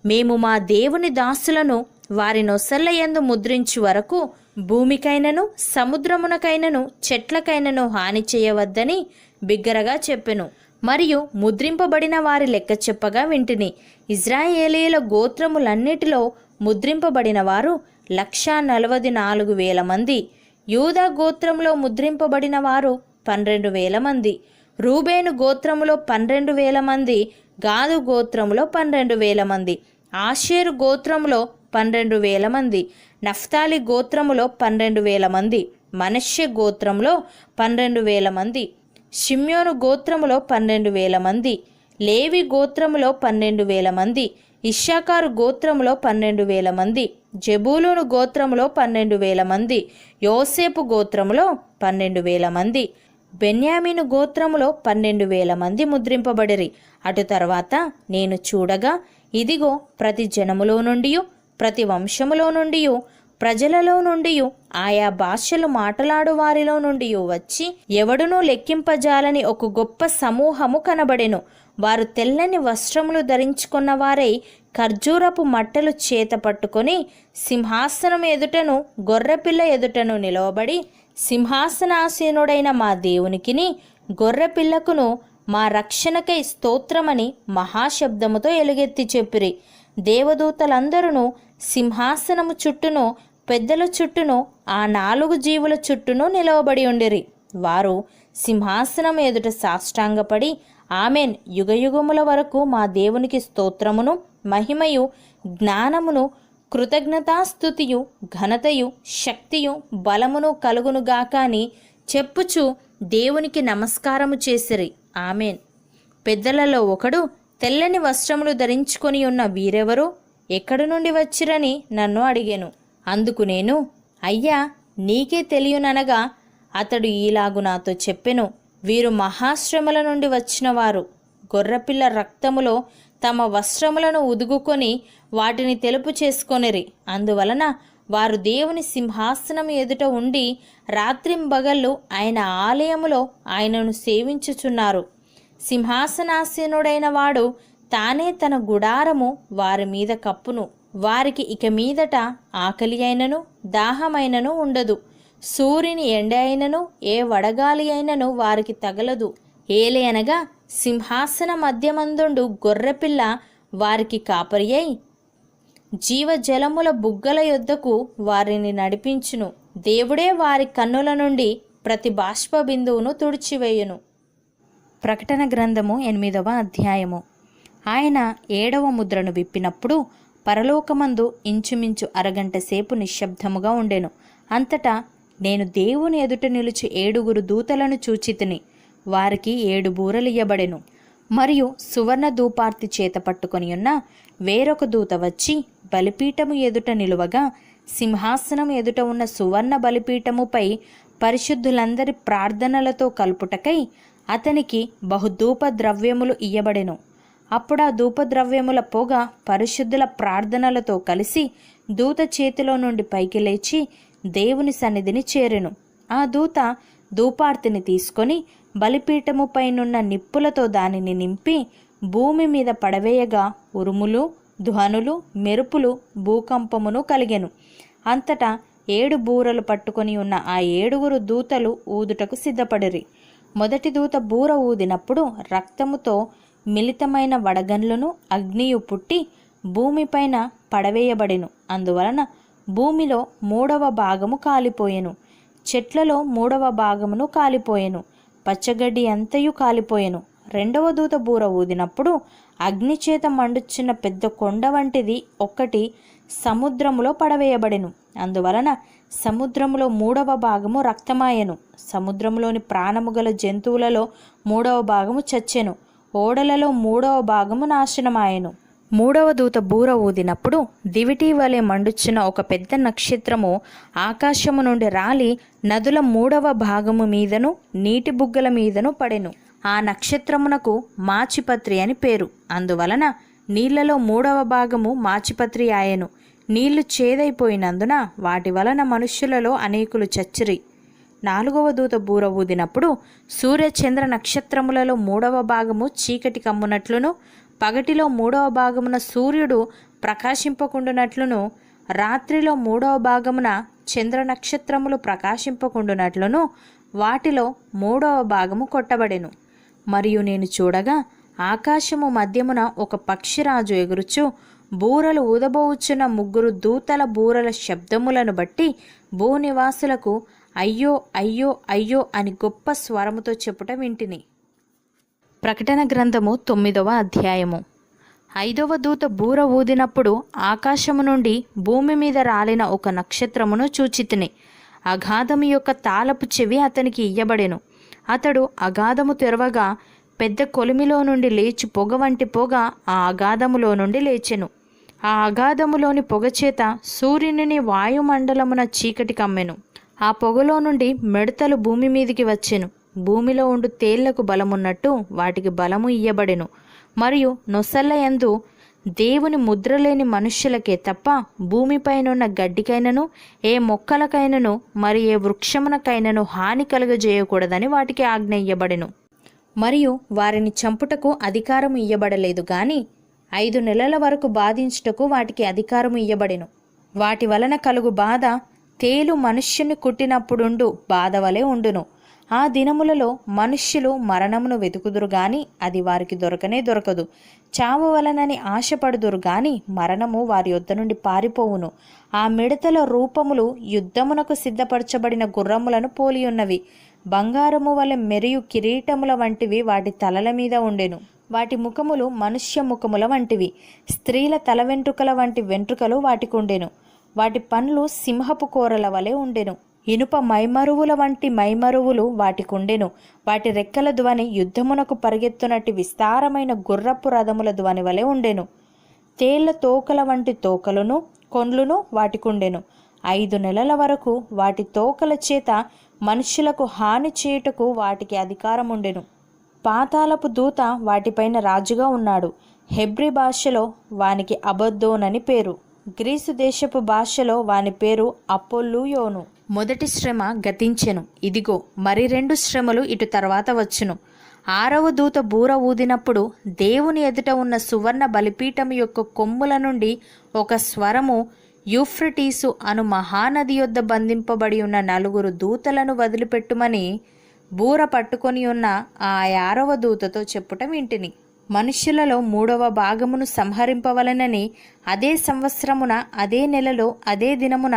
మేము మా దేవుని దాసులను వారి నొసళ్ళ యందు ముద్రించు వరకు భూమికైనను సముద్రమునకైనను చెట్లకైనను హాని చేయవద్దని బిగ్గరగా చెప్పెను. మరియు ముద్రింపబడిన వారి లెక్క చెప్పగా వింటిని. ఇజ్రాయేలీయుల గోత్రములన్నిటిలో ముద్రింపబడిన వారు 144,000 మంది. యూదా గోత్రములో ముద్రింపబడిన వారు 12,000 మంది. రూబేను గోత్రములో 12,000 మంది. గాదు గోత్రములో 12,000 మంది. ఆషేరు గోత్రములో 12,000 మంది. నఫ్తాలి గోత్రములో 12,000 మంది. మనష్షె గోత్రములో 12,000 మంది. షిమ్యోను గోత్రములో 12,000 మంది. లేవి గోత్రములో 12,000 మంది. ఇశ్శాకారు గోత్రములో 12,000 మంది. జెబూలూను గోత్రములో 12,000 మంది. యోసేపు గోత్రములో 12,000 మంది. బెన్యామీను గోత్రములో 12,000 మంది ముద్రింపబడిరి. అటు తర్వాత నేను చూడగా ఇదిగో ప్రతి జనములో నుండి ప్రతి వంశములో నుండి ప్రజలలో నుండి ఆయా భాషలు మాట్లాడు వారిలో నుండి వచ్చి ఎవడునూ లెక్కింపజాలని ఒక గొప్ప సమూహము కనబడెను. వారు తెల్లని వస్త్రములు ధరించుకున్న వారై ఖర్జూరపు మట్టలు చేత పట్టుకొని సింహాసనం ఎదుటను గొర్రెపిల్ల ఎదుటను నిలవబడి సింహాసనాసీనుడైన మా దేవునికిని గొర్రెపిల్లకును మా రక్షణకై స్తోత్రమని మహాశబ్దముతో ఎలుగెత్తి చెప్పిరి. దేవదూతలందరూ సింహాసనము చుట్టూను పెద్దల చుట్టూను ఆ 4 జీవుల చుట్టూను నిలవబడి ఉండిరి. వారు సింహాసనం ఎదుట సాష్టాంగపడి ఆమెన్, యుగయుగముల వరకు మా దేవునికి స్తోత్రమును మహిమయు జ్ఞానమును కృతజ్ఞతాస్తుతియు ఘనతయు శక్తియు బలమును కలుగునుగాక అని చెప్పుచు దేవునికి నమస్కారము చేసిరి. ఆమెన్. పెద్దలలో ఒకడు, తెల్లని వస్త్రములు ధరించుకొని ఉన్న వీరెవరు, ఎక్కడి నుండి వచ్చిరని నన్ను అడిగెను. అందుకు నేను, అయ్యా నీకే తెలియననగా అతడు ఈలాగు నాతో చెప్పెను, వీరు మహాశ్రమల నుండి వచ్చినవారు. గొర్రెపిల్ల రక్తములో తమ వస్త్రములను ఉదుగుకొని వాటిని తెలుపు చేసుకొనిరి. అందువలన వారు దేవుని సింహాసనం ఎదుట ఉండి రాత్రింబగళ్ళు ఆయన ఆలయములో ఆయనను సేవించుచున్నారు. సింహాసనాసీనుడైన వాడు తానే తన గుడారము వారి మీద కప్పును. వారికి ఇక మీదట ఆకలి అయినను దాహమైనను ఉండదు. సూర్యుని ఎండ అయినను ఏ వడగాలి అయినను వారికి తగలదు. ఏలయనగా సింహాసన మధ్యమందుండు గొర్రెపిల్ల వారికి కాపరి అయి జీవజలముల బుగ్గల యొద్దకు వారిని నడిపించును. దేవుడే వారి కన్నుల నుండి ప్రతి బాష్ప బిందువును తుడిచివేయును. ప్రకటన గ్రంథము 8వ అధ్యాయము. ఆయన 7వ ముద్రను విప్పినప్పుడు పరలోకమందు ఇంచుమించు అరగంట సేపు నిశ్శబ్దముగా ఉండెను. అంతటా నేను దేవుని ఎదుట నిలుచు 7 దూతలను చూచితిని. వారికి 7 బూరలియ్యబడెను. మరియు సువర్ణ ధూపార్తి చేత పట్టుకొని ఉన్న వేరొక దూత వచ్చి బలిపీఠము ఎదుట నిలువగా, సింహాసనం ఎదుట ఉన్న సువర్ణ బలిపీఠముపై పరిశుద్ధులందరి ప్రార్థనలతో కలుపుటకై అతనికి బహుధూప ద్రవ్యములు ఇయ్యబడెను. అప్పుడు ఆ ధూపద్రవ్యముల పొగ పరిశుద్ధుల ప్రార్థనలతో కలిసి దూత చేతిలో నుండి పైకి లేచి దేవుని సన్నిధిని చేరెను. ఆ దూత ధూపార్తిని తీసుకొని బలిపీఠముపైనున్న నిప్పులతో దానిని నింపి భూమి మీద పడవేయగా ఉరుములు, ధ్వనులు, మెరుపులు, భూకంపమును కలిగెను. అంతటా 7 బూరలు పట్టుకొని ఉన్న ఆ 7 దూతలు ఊదుటకు సిద్ధపడిరి. మొదటి దూత బూర ఊదినప్పుడు రక్తముతో మిళితమైన వడగండ్లను అగ్నియు పుట్టి భూమిపైన పడవేయబడెను. అందువలన భూమిలో 3వ భాగము కాలిపోయెను. చెట్లలో 3వ భాగమును కాలిపోయెను. పచ్చగడ్డి అంతయు కాలిపోయెను. రెండవ దూత బూర ఊదినప్పుడు అగ్నిచేత మండుచున్న పెద్ద కొండ వంటిది ఒక్కటి సముద్రములో పడవేయబడెను. అందువలన సముద్రములో 3వ భాగము రక్తమాయెను. సముద్రములోని ప్రాణము గల జంతువులలో 3వ భాగము చచ్చెను. ఓడలలో 3వ భాగము నాశనమాయెను. 3వ దూత బూర ఊదినప్పుడు దివిటి వలె మండుచున్న ఒక పెద్ద నక్షత్రము ఆకాశము నుండి రాలి నదుల 3వ భాగము మీదను నీటి బుగ్గల మీదను పడెను. ఆ నక్షత్రమునకు మాచిపత్రి అని పేరు. అందువలన నీళ్లలో 3వ భాగము మాచిపత్రి ఆయెను. నీళ్లు చేదైపోయినందున వాటి వలన మనుష్యులలో అనేకులు చచ్చిరి. 4వ దూత బూర ఊదినప్పుడు సూర్యచంద్ర నక్షత్రములలో 3వ భాగము చీకటి కమ్మునట్లును, పగటిలో 3వ భాగమున సూర్యుడు ప్రకాశింపకుండునట్లును, రాత్రిలో 3వ భాగమున చంద్ర నక్షత్రములు ప్రకాశింపకుండునట్లును వాటిలో 3వ భాగము కొట్టబడెను. మరియు నేను చూడగా ఆకాశము మధ్యమున ఒక పక్షిరాజు ఎగురుచు బూరలు ఊదబోచున్న 3 దూతల బూరల శబ్దములను బట్టి భూనివాసులకు అయ్యో అయ్యో అయ్యో అని గొప్ప స్వరముతో చెప్పుట వింటిని. ప్రకటన గ్రంథము 9వ అధ్యాయము. 5వ దూత బూర ఊదినప్పుడు ఆకాశము నుండి భూమి మీద రాలిన ఒక నక్షత్రమును చూచితిని. అగాధము యొక్క తాళపు చెవి అతనికి ఇయ్యబడెను. అతడు అగాధము తెరవగా పెద్ద కొలిమిలో నుండి లేచి పొగ వంటి పొగ ఆ అగాధములో నుండి లేచెను. ఆ అగాధములోని పొగచేత సూర్యుని వాయుమండలమున చీకటి కమ్మెను. ఆ పొగలో నుండి మిడతలు భూమి మీదికి వచ్చెను. భూమిలో ఉండు తేళ్లకు బలమున్నట్టు వాటికి బలము ఇయ్యబడెను. మరియు నొసళ్ళ యందు దేవుని ముద్రలేని మనుష్యులకే తప్ప భూమిపైనున్న గడ్డికైనను ఏ మొక్కలకైనను మరి ఏ వృక్షమునకైనను హాని కలుగజేయకూడదని వాటికి ఆజ్ఞ ఇయ్యబడెను. మరియు వారిని చంపుటకు అధికారము ఇయ్యబడలేదు గాని 5 నెలల వరకు బాధించుటకు వాటికి అధికారము ఇయ్యబడెను. వాటి వలన కలుగు బాధ తేలు మనుష్యుని కుట్టినప్పుడుండు బాధ వలె ఉండును. ఆ దినములలో మనుష్యులు మరణమును వెతుకుదురు గాని అది వారికి దొరకనే దొరకదు. చావు వలనని ఆశపడుదురు గాని మరణము వారి యొద్ద నుండి పారిపోవును. ఆ మిడతల రూపములు యుద్ధమునకు సిద్ధపరచబడిన గుర్రములను పోలియున్నవి. బంగారము వలె మెరియు కిరీటముల వంటివి వాటి తలల మీద ఉండెను. వాటి ముఖములు మనుష్య ముఖముల వంటివి. స్త్రీల తల వెంట్రుకల వంటి వెంట్రుకలు వాటికుండెను. వాటి పండ్లు సింహపు కోరల వలె ఉండెను. ఇనుప మైమరువుల వంటి మైమరువులు వాటికుండెను. వాటి రెక్కల ధ్వని యుద్ధమునకు పరిగెత్తునట్టి విస్తారమైన గుర్రపు రథముల ధ్వని వలె ఉండెను. తేళ్ల తోకల వంటి తోకలును కొండ్లును వాటికుండెను. 5 నెలల వరకు వాటి తోకల చేత మనుష్యులకు హాని చేయుటకు వాటికి అధికారం ఉండెను. పాతాళపు దూత వాటిపైన రాజుగా ఉన్నాడు. హెబ్రీ భాషలో వానికి అబద్దోనని పేరు. గ్రీసు దేశపు భాషలో వాని పేరు అపోల్లుయోను. మొదటి శ్రమ గతించెను, ఇదిగో మరి 2 శ్రమలు ఇటు తర్వాత వచ్చును. 6వ దూత బూర ఊదినప్పుడు దేవుని ఎదుట ఉన్న సువర్ణ బలిపీఠము యొక్క కొమ్ముల నుండి ఒక స్వరము, యూఫ్రటీసు అను మహానది యొద్ద బంధింపబడి ఉన్న 4 దూతలను వదిలిపెట్టుమని బూర పట్టుకొని ఉన్న ఆ 6వ దూతతో చెప్పుట వింటిని. మనుష్యులలో 3వ భాగమును సంహరింపవలనని అదే సంవత్సరమున, అదే నెలలో, అదే దినమున,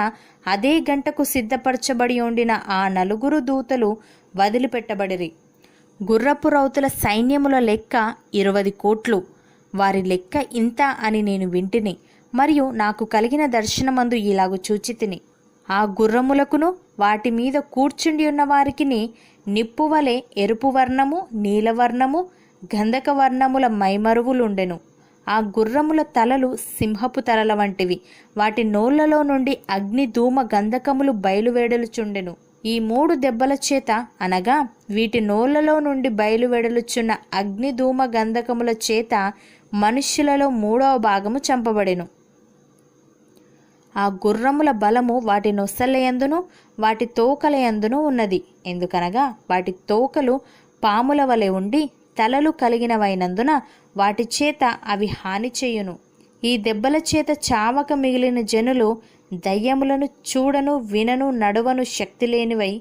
అదే గంటకు సిద్ధపరచబడి ఉండిన ఆ 4 దూతలు వదిలిపెట్టబడిరి. గుర్రపు రౌతుల సైన్యముల లెక్క 20 కోట్లు. వారి లెక్క ఇంత అని నేను వింటిని. మరియు నాకు కలిగిన దర్శనమందు ఇలాగు చూచితిని. ఆ గుర్రములకును వాటి మీద కూర్చుండి ఉన్న వారికిని నిప్పువలె ఎరుపు వర్ణము, నీలవర్ణము, గంధక వర్ణముల మైమరువులుండెను. ఆ గుర్రముల తలలు సింహపు తలల వంటివి. వాటి నోళ్లలో నుండి అగ్ని ధూమ గంధకములు బయలువేడలుచుండెను. ఈ 3 దెబ్బల చేత, అనగా వీటి నోళ్లలో నుండి బయలువెడలుచున్న అగ్ని ధూమ గంధకముల చేత మనుష్యులలో 3వ భాగము చంపబడెను. ఆ గుర్రముల బలము వాటి నొసలయందును వాటి తోకలయందును ఉన్నది. ఎందుకనగా వాటి తోకలు పాముల వలె ఉండి తలలు కలిగినవైనందున వాటి చేత అవి హాని చేయును. ఈ దెబ్బల చేత చావక మిగిలిన జనులు దయ్యములను చూడను, వినను, నడువను శక్తి లేనివై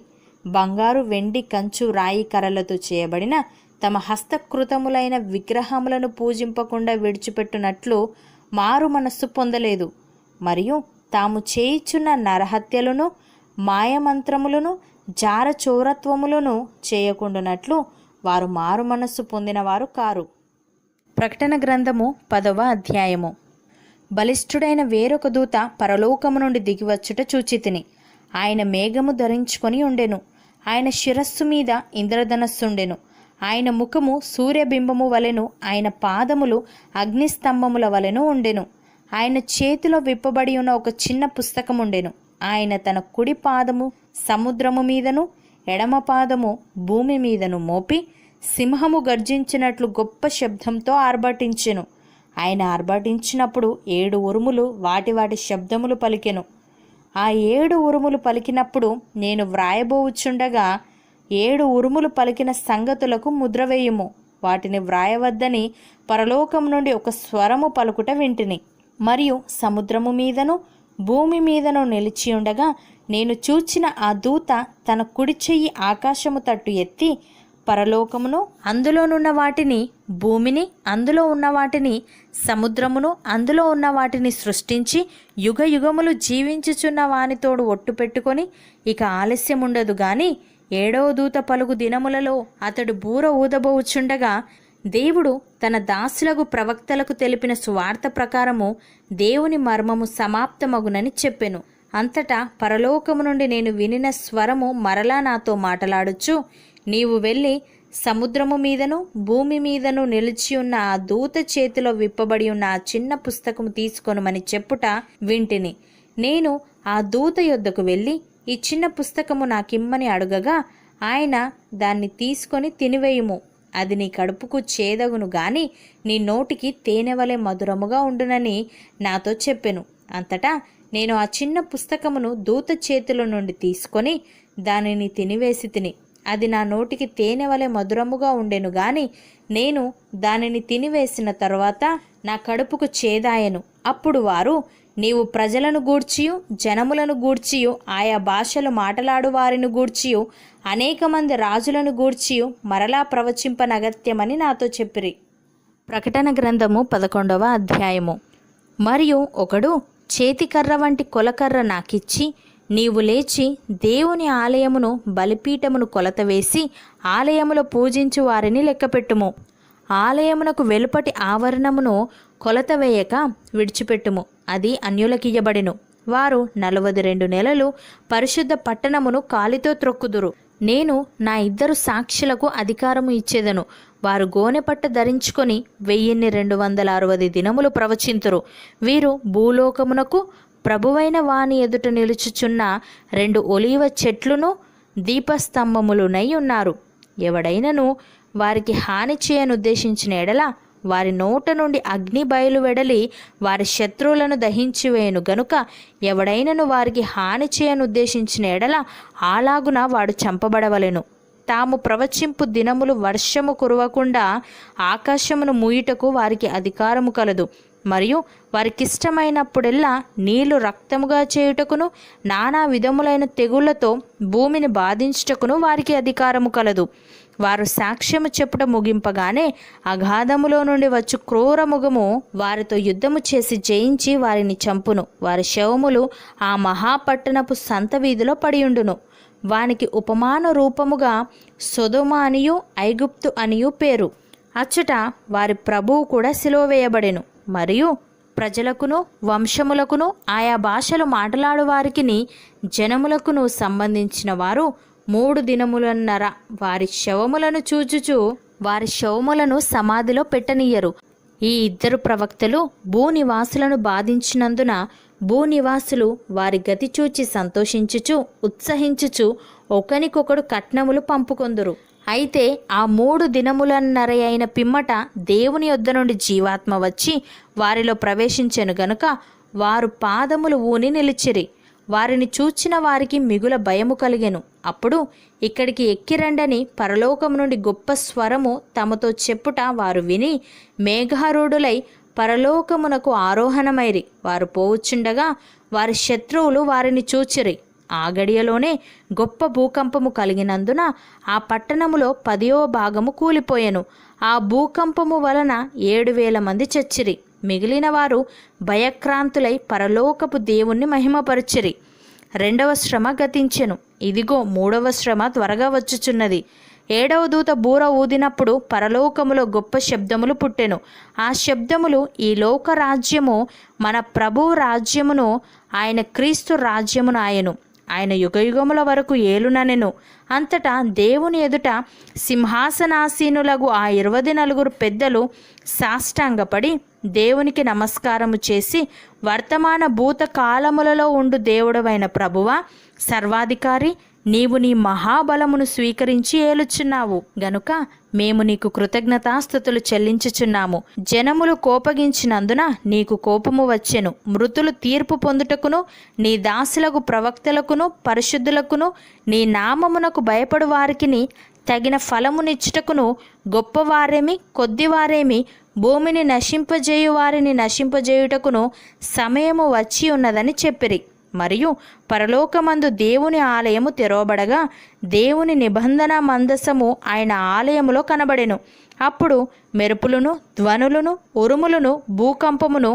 బంగారు, వెండి, కంచు, రాయి కర్రలతో చేయబడిన తమ హస్తకృతములైన విగ్రహములను పూజింపకుండా విడిచిపెట్టునట్లు మారు మనస్సు పొందలేదు. మరియు తాము చేయిచున్న నరహత్యలను, మాయమంత్రములను, జారచోరత్వములను చేయకుండానట్లు వారు మారు మనస్సు పొందినవారు కారు. ప్రకటన గ్రంథము 10వ అధ్యాయము. బలిష్ఠుడైన వేరొక దూత పరలోకము నుండి దిగివచ్చుట చూచితిని. ఆయన మేఘము ధరించుకొని ఉండెను. ఆయన శిరస్సు మీద ఇంద్రధనస్సుండెను. ఆయన ముఖము సూర్యబింబము వలెను, ఆయన పాదములు అగ్నిస్తంభముల వలెను ఉండెను. ఆయన చేతిలో విప్పబడి ఉన్న ఒక చిన్న పుస్తకముండెను. ఆయన తన కుడి పాదము సముద్రము మీదను, ఎడమ పాదము భూమి మీదను మోపి సింహము గర్జించినట్లు గొప్ప శబ్దంతో ఆర్భటించెను. ఆయన ఆర్భటించినప్పుడు 7 ఉరుములు వాటి వాటి శబ్దములు పలికెను. ఆ 7 ఉరుములు పలికినప్పుడు నేను వ్రాయబోవుచుండగా 7 ఉరుములు పలికిన సంగతులకు ముద్ర వేయుము, వాటిని వ్రాయవద్దని పరలోకం నుండి ఒక స్వరము పలుకుట వింటిని. మరియు సముద్రము మీదను భూమి మీదను నిలిచి ఉండగా నేను చూచిన ఆ దూత తన కుడి చెయ్యి ఆకాశము తట్టు ఎత్తి పరలోకమును, అందులోనున్న వాటిని, భూమిని, అందులో ఉన్న వాటిని, సముద్రమును, అందులో ఉన్న వాటిని సృష్టించి యుగ యుగములు జీవించుచున్న వానితోడు ఒట్టు పెట్టుకొని ఇక ఆలస్యం ఉండదు గాని 7వ దూత పలుగు దినములలో అతడు బూర ఊదబోచుండగా దేవుడు తన దాసులకు ప్రవక్తలకు తెలిపిన సువార్త ప్రకారము దేవుని మర్మము సమాప్తమగునని చెప్పెను. అంతటా పరలోకము నుండి నేను వినిన స్వరము మరలా నాతో మాటలాడుచు, నీవు వెళ్ళి సముద్రము మీదను భూమి మీదను నిలిచి ఉన్న ఆ దూత చేతిలో విప్పబడి ఉన్న ఆ చిన్న పుస్తకము తీసుకొనుమని చెప్పుట వింటిని. నేను ఆ దూత యొద్దకు వెళ్ళి ఈ చిన్న పుస్తకము నాకిమ్మని అడుగగా ఆయన దాన్ని తీసుకొని తినివేయుము, అది నీ కడుపుకు చేదగును గాని నీ నోటికి తేనెవలె మధురముగా ఉండునని నాతో చెప్పెను. అంతటా నేను ఆ చిన్న పుస్తకమును దూత చేతిలో నుండి తీసుకొని దానిని తినివేసి తిని, అది నా నోటికి తేనెవలె మధురముగా ఉండెను గాని నేను దానిని తినివేసిన తరువాత నా కడుపుకు చేదాయెను. అప్పుడు వారు, నీవు ప్రజలను గూర్చియు జనములను గూర్చియు ఆయా భాషలు మాటలాడు వారిని గూర్చియు అనేక మంది రాజులను గూర్చియు మరలా ప్రవచింపనగత్యమని నాతో చెప్పిరి. ప్రకటన గ్రంథము 11వ అధ్యాయము. మరియు ఒకడు చేతికర్ర వంటి కొలకర్ర నాకిచ్చి, నీవు లేచి దేవుని ఆలయమును బలిపీఠమును కొలత వేసి ఆలయములో పూజించు వారిని లెక్కపెట్టుము. ఆలయమునకు వెలుపటి ఆవరణమును కొలత వేయక విడిచిపెట్టుము, అది అన్యులకియ్యబడెను. వారు 42 నెలలు పరిశుద్ధ పట్టణమును కాలితో త్రొక్కుదురు. నేను నా 2 సాక్షులకు అధికారము ఇచ్చేదను. వారు గోనెపట్ట ధరించుకొని 1260 దినములు ప్రవచింతురు. వీరు భూలోకమునకు ప్రభువైన వాని ఎదుట నిలుచుచున్న 2 ఒలీవ చెట్లును దీపస్తంభములునై ఉన్నారు. ఎవడైనను వారికి హాని చేయనుద్దేశించిన ఎడల వారి నోట నుండి అగ్ని బయలు వెడలి వారి శత్రువులను దహించివేయును గనుక ఎవడైనను వారికి హాని చేయనుద్దేశించిన ఎడల అలాగున వాడు చంపబడవలెను. తాము ప్రవచింపు దినములు వర్షము కురవకుండా ఆకాశమును మూయుటకు వారికి అధికారము కలదు. మరియు వారికిష్టమైనప్పుడెల్లా నీళ్లు రక్తముగా చేయుటకును నానా విధములైన తెగుళ్లతో భూమిని బాధించుటకును వారికి అధికారము కలదు. వారు సాక్ష్యము చెప్పుట ముగింపగానే అగాధములో నుండి వచ్చు క్రూర ముఖము వారితో యుద్ధము చేసి జయించి వారిని చంపును. వారి శవములు ఆ మహాపట్టణపు సంత వీధిలో పడియుండును. వానికి ఉపమాన రూపముగా సొదొమ అనియు ఐగుప్తు అనియు పేరు. అచ్చట వారి ప్రభువు కూడా సిలువ వేయబడెను. మరియు ప్రజలకును వంశములకును ఆయా భాషలు మాట్లాడు వారికిని జనములకును సంబంధించిన వారు 3 దినములన్నర వారి శవములను చూచుచు వారి శవములను సమాధిలో పెట్టనీయరు. ఈ 2 ప్రవక్తలు భూనివాసులను బాధించినందున భూనివాసులు వారి గతి చూచి సంతోషించుచు ఉత్సహించుచు ఒకనికొకడు కట్నములు పంపుకొందురు. అయితే ఆ 3 దినములన్నర అయిన పిమ్మట దేవుని యొద్ద నుండి జీవాత్మ వచ్చి వారిలో ప్రవేశించెను గనుక వారు పాదములు ఊని నిలిచిరి. వారిని చూచిన వారికి మిగుల భయము కలిగెను. అప్పుడు ఇక్కడికి ఎక్కిరండని పరలోకము నుండి గొప్ప స్వరము తమతో చెప్పుట వారు విని మేఘారూఢులై పరలోకమునకు ఆరోహణమైరి. వారు పోవుచుండగా వారి శత్రువులు వారిని చూచిరి. ఆ గడియలోనే గొప్ప భూకంపము కలిగినందున ఆ పట్టణములో 10వ భాగము కూలిపోయెను. ఆ భూకంపము వలన 7,000 మంది చచ్చిరి. మిగిలిన వారు భయక్రాంతులై పరలోకపు దేవుణ్ణి మహిమపరచిరి. 2వ శ్రమ గతించెను. ఇదిగో 3వ శ్రమ త్వరగా వచ్చుచున్నది. 7వ దూత బూర ఊదినప్పుడు పరలోకములో గొప్ప శబ్దములు పుట్టెను. ఆ శబ్దములు ఈ లోక రాజ్యము మన ప్రభువు రాజ్యమును ఆయన క్రీస్తు రాజ్యమును ఆయను. ఆయన యుగయుగముల వరకు ఏలుననెను. అంతటా దేవుని ఎదుట సింహాసనాసీనులగు ఆ 24 పెద్దలు సాష్టాంగపడి దేవునికి నమస్కారము చేసి, వర్తమాన భూత కాలములలో ఉండు దేవుడవైన ప్రభువా, సర్వాధికారి, నీవు నీ మహాబలమును స్వీకరించి ఏలుచున్నావు గనుక మేము నీకు కృతజ్ఞతాస్తుతులు చెల్లించుచున్నాము. జనములు కోపగించినందున నీకు కోపము వచ్చెను. మృతులు తీర్పు పొందుటకును నీ దాసులకు ప్రవక్తలకును పరిశుద్ధులకును నీ నామమునకు భయపడు వారికిని తగిన ఫలమునిచ్చుటకును గొప్పవారేమి కొద్దివారేమి భూమిని నశింపజేయు వారిని నశింపజేయుటకును సమయము వచ్చి ఉన్నదని చెప్పిరి. మరియు పరలోకమందు దేవుని ఆలయము తెరవబడగా దేవుని నిబంధన మందసము ఆయన ఆలయములో కనబడెను. అప్పుడు మెరుపులను ధ్వనులను ఉరుములను భూకంపమును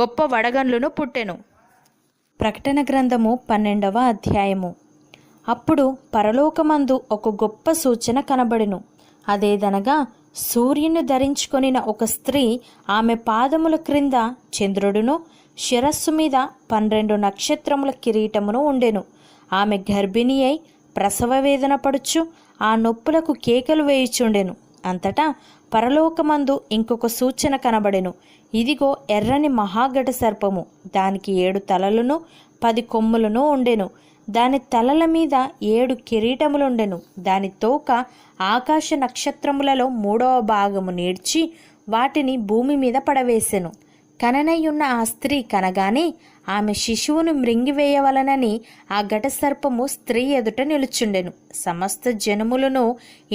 గొప్ప వడగండ్లను పుట్టెను. ప్రకటన గ్రంథము 12వ అధ్యాయము. అప్పుడు పరలోకమందు ఒక గొప్ప సూచన కనబడెను. అదేదనగా సూర్యుని ధరించుకొనిన ఒక స్త్రీ, ఆమె పాదముల క్రింద చంద్రుడును శిరస్సు మీద 12 నక్షత్రముల కిరీటమును ఉండెను. ఆమె గర్భిణి అయి ప్రసవ వేదన పడుచు ఆ నొప్పులకు కేకలు వేయుచుండెను. అంతటా పరలోకమందు ఇంకొక సూచన కనబడెను. ఇదిగో ఎర్రని మహాఘట సర్పము, దానికి 7 తలలను 10 కొమ్ములను ఉండెను. దాని తలల మీద 7 కిరీటములుండెను. దాని తోక ఆకాశ నక్షత్రములలో 3వ భాగము నేర్చి వాటిని భూమి మీద పడవేసెను. కననయ్యున్న ఆ స్త్రీ కనగానే ఆమె శిశువును మృంగివేయవలనని ఆ ఘటసర్పము స్త్రీ ఎదుట నిలుచుండెను. సమస్త జనములను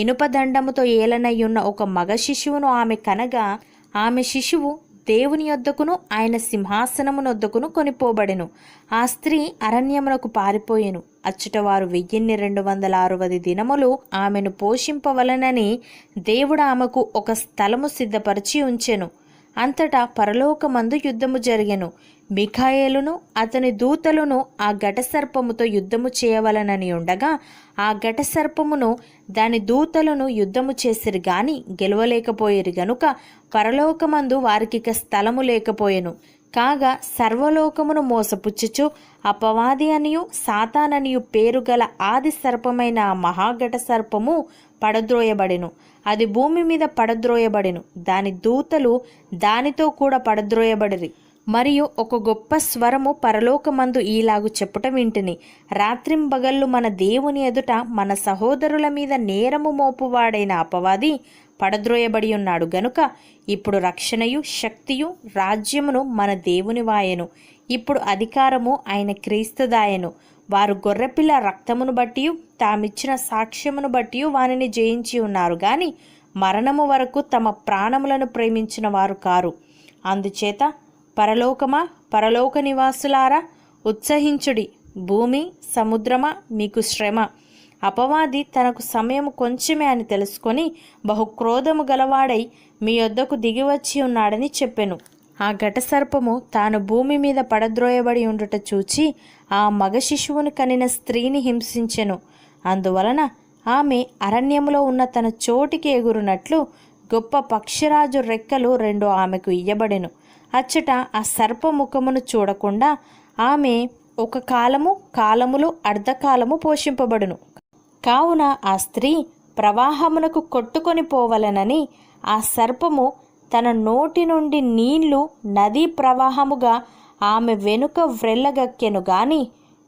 ఇనుపదండముతో ఏలనయ్యున్న ఒక మగ శిశువును ఆమె కనగా, ఆమె శిశువు దేవుని యొద్దకును ఆయన సింహాసనమునొద్దకును కొనిపోబడెను. ఆ స్త్రీ అరణ్యమునకు పారిపోయెను. అచ్చుట వారు 1260 దినములు ఆమెను పోషింపవలనని దేవుడు ఆమెకు ఒక స్థలము సిద్ధపరిచి ఉంచెను. అంతటా పరలోకమందు యుద్ధము జరిగెను. మిఖాయేలును అతని దూతలను ఆ ఘటసర్పముతో యుద్ధము చేయవలనని ఉండగా ఆ ఘటసర్పమును దాని దూతలను యుద్ధము చేసిరి గాని గెలవలేకపోయిరి గనుక పరలోకమందు వారికిక స్థలము లేకపోయెను. కాగా సర్వలోకమును మోసపుచ్చుచు అపవాది అనియు సాతాననియు పేరు గల ఆది సర్పమైన ఆ మహాఘట సర్పము పడద్రోయబడెను. అది భూమి మీద పడద్రోయబడెను. దాని దూతలు దానితో కూడా పడద్రోయబడిరి. మరియు ఒక గొప్ప స్వరము పరలోకమందు ఈలాగు చెప్పుట వింటిని, రాత్రింబగళ్ళు మన దేవుని ఎదుట మన సహోదరుల మీద నేరము మోపువాడైన అపవాది పడద్రోయబడి ఉన్నాడు గనుక ఇప్పుడు రక్షణయు శక్తియు రాజ్యమును మన దేవుని వాయెను. ఇప్పుడు అధికారము ఆయన క్రీస్తుదాయెను. వారు గొర్రెపిల్ల రక్తమును బట్టి తామిచ్చిన సాక్ష్యమును బట్టి వానిని జయించి ఉన్నారు గాని మరణము వరకు తమ ప్రాణములను ప్రేమించిన వారు కారు. అందుచేత పరలోకమా, పరలోక నివాసులారా, ఉత్సహించుడి. భూమి, సముద్రమా, మీకు శ్రమ. అపవాది తనకు సమయం కొంచెమే అని తెలుసుకొని బహుక్రోధము గలవాడై మీ యొద్దకు దిగివచ్చి ఉన్నాడని చెప్పెను. ఆ ఘటసర్పము తాను భూమి మీద పడద్రోయబడి ఉండుట చూచి ఆ మగ శిశువును కనిన స్త్రీని హింసించెను. అందువలన ఆమె అరణ్యములో ఉన్న తన చోటికి ఎగురునట్లు గొప్ప పక్షిరాజు రెక్కలు 2 ఆమెకు ఇయ్యబడెను. అచ్చట ఆ సర్పముఖమును చూడకుండా ఆమె ఒక కాలములు అర్ధకాలము పోషింపబడును. కావున ఆ స్త్రీ ప్రవాహమునకు కొట్టుకొని పోవలనని ఆ సర్పము తన నోటి నుండి నీళ్లు నదీ ప్రవాహముగా ఆమె వెనుక వ్రెల్లగక్కెను గాని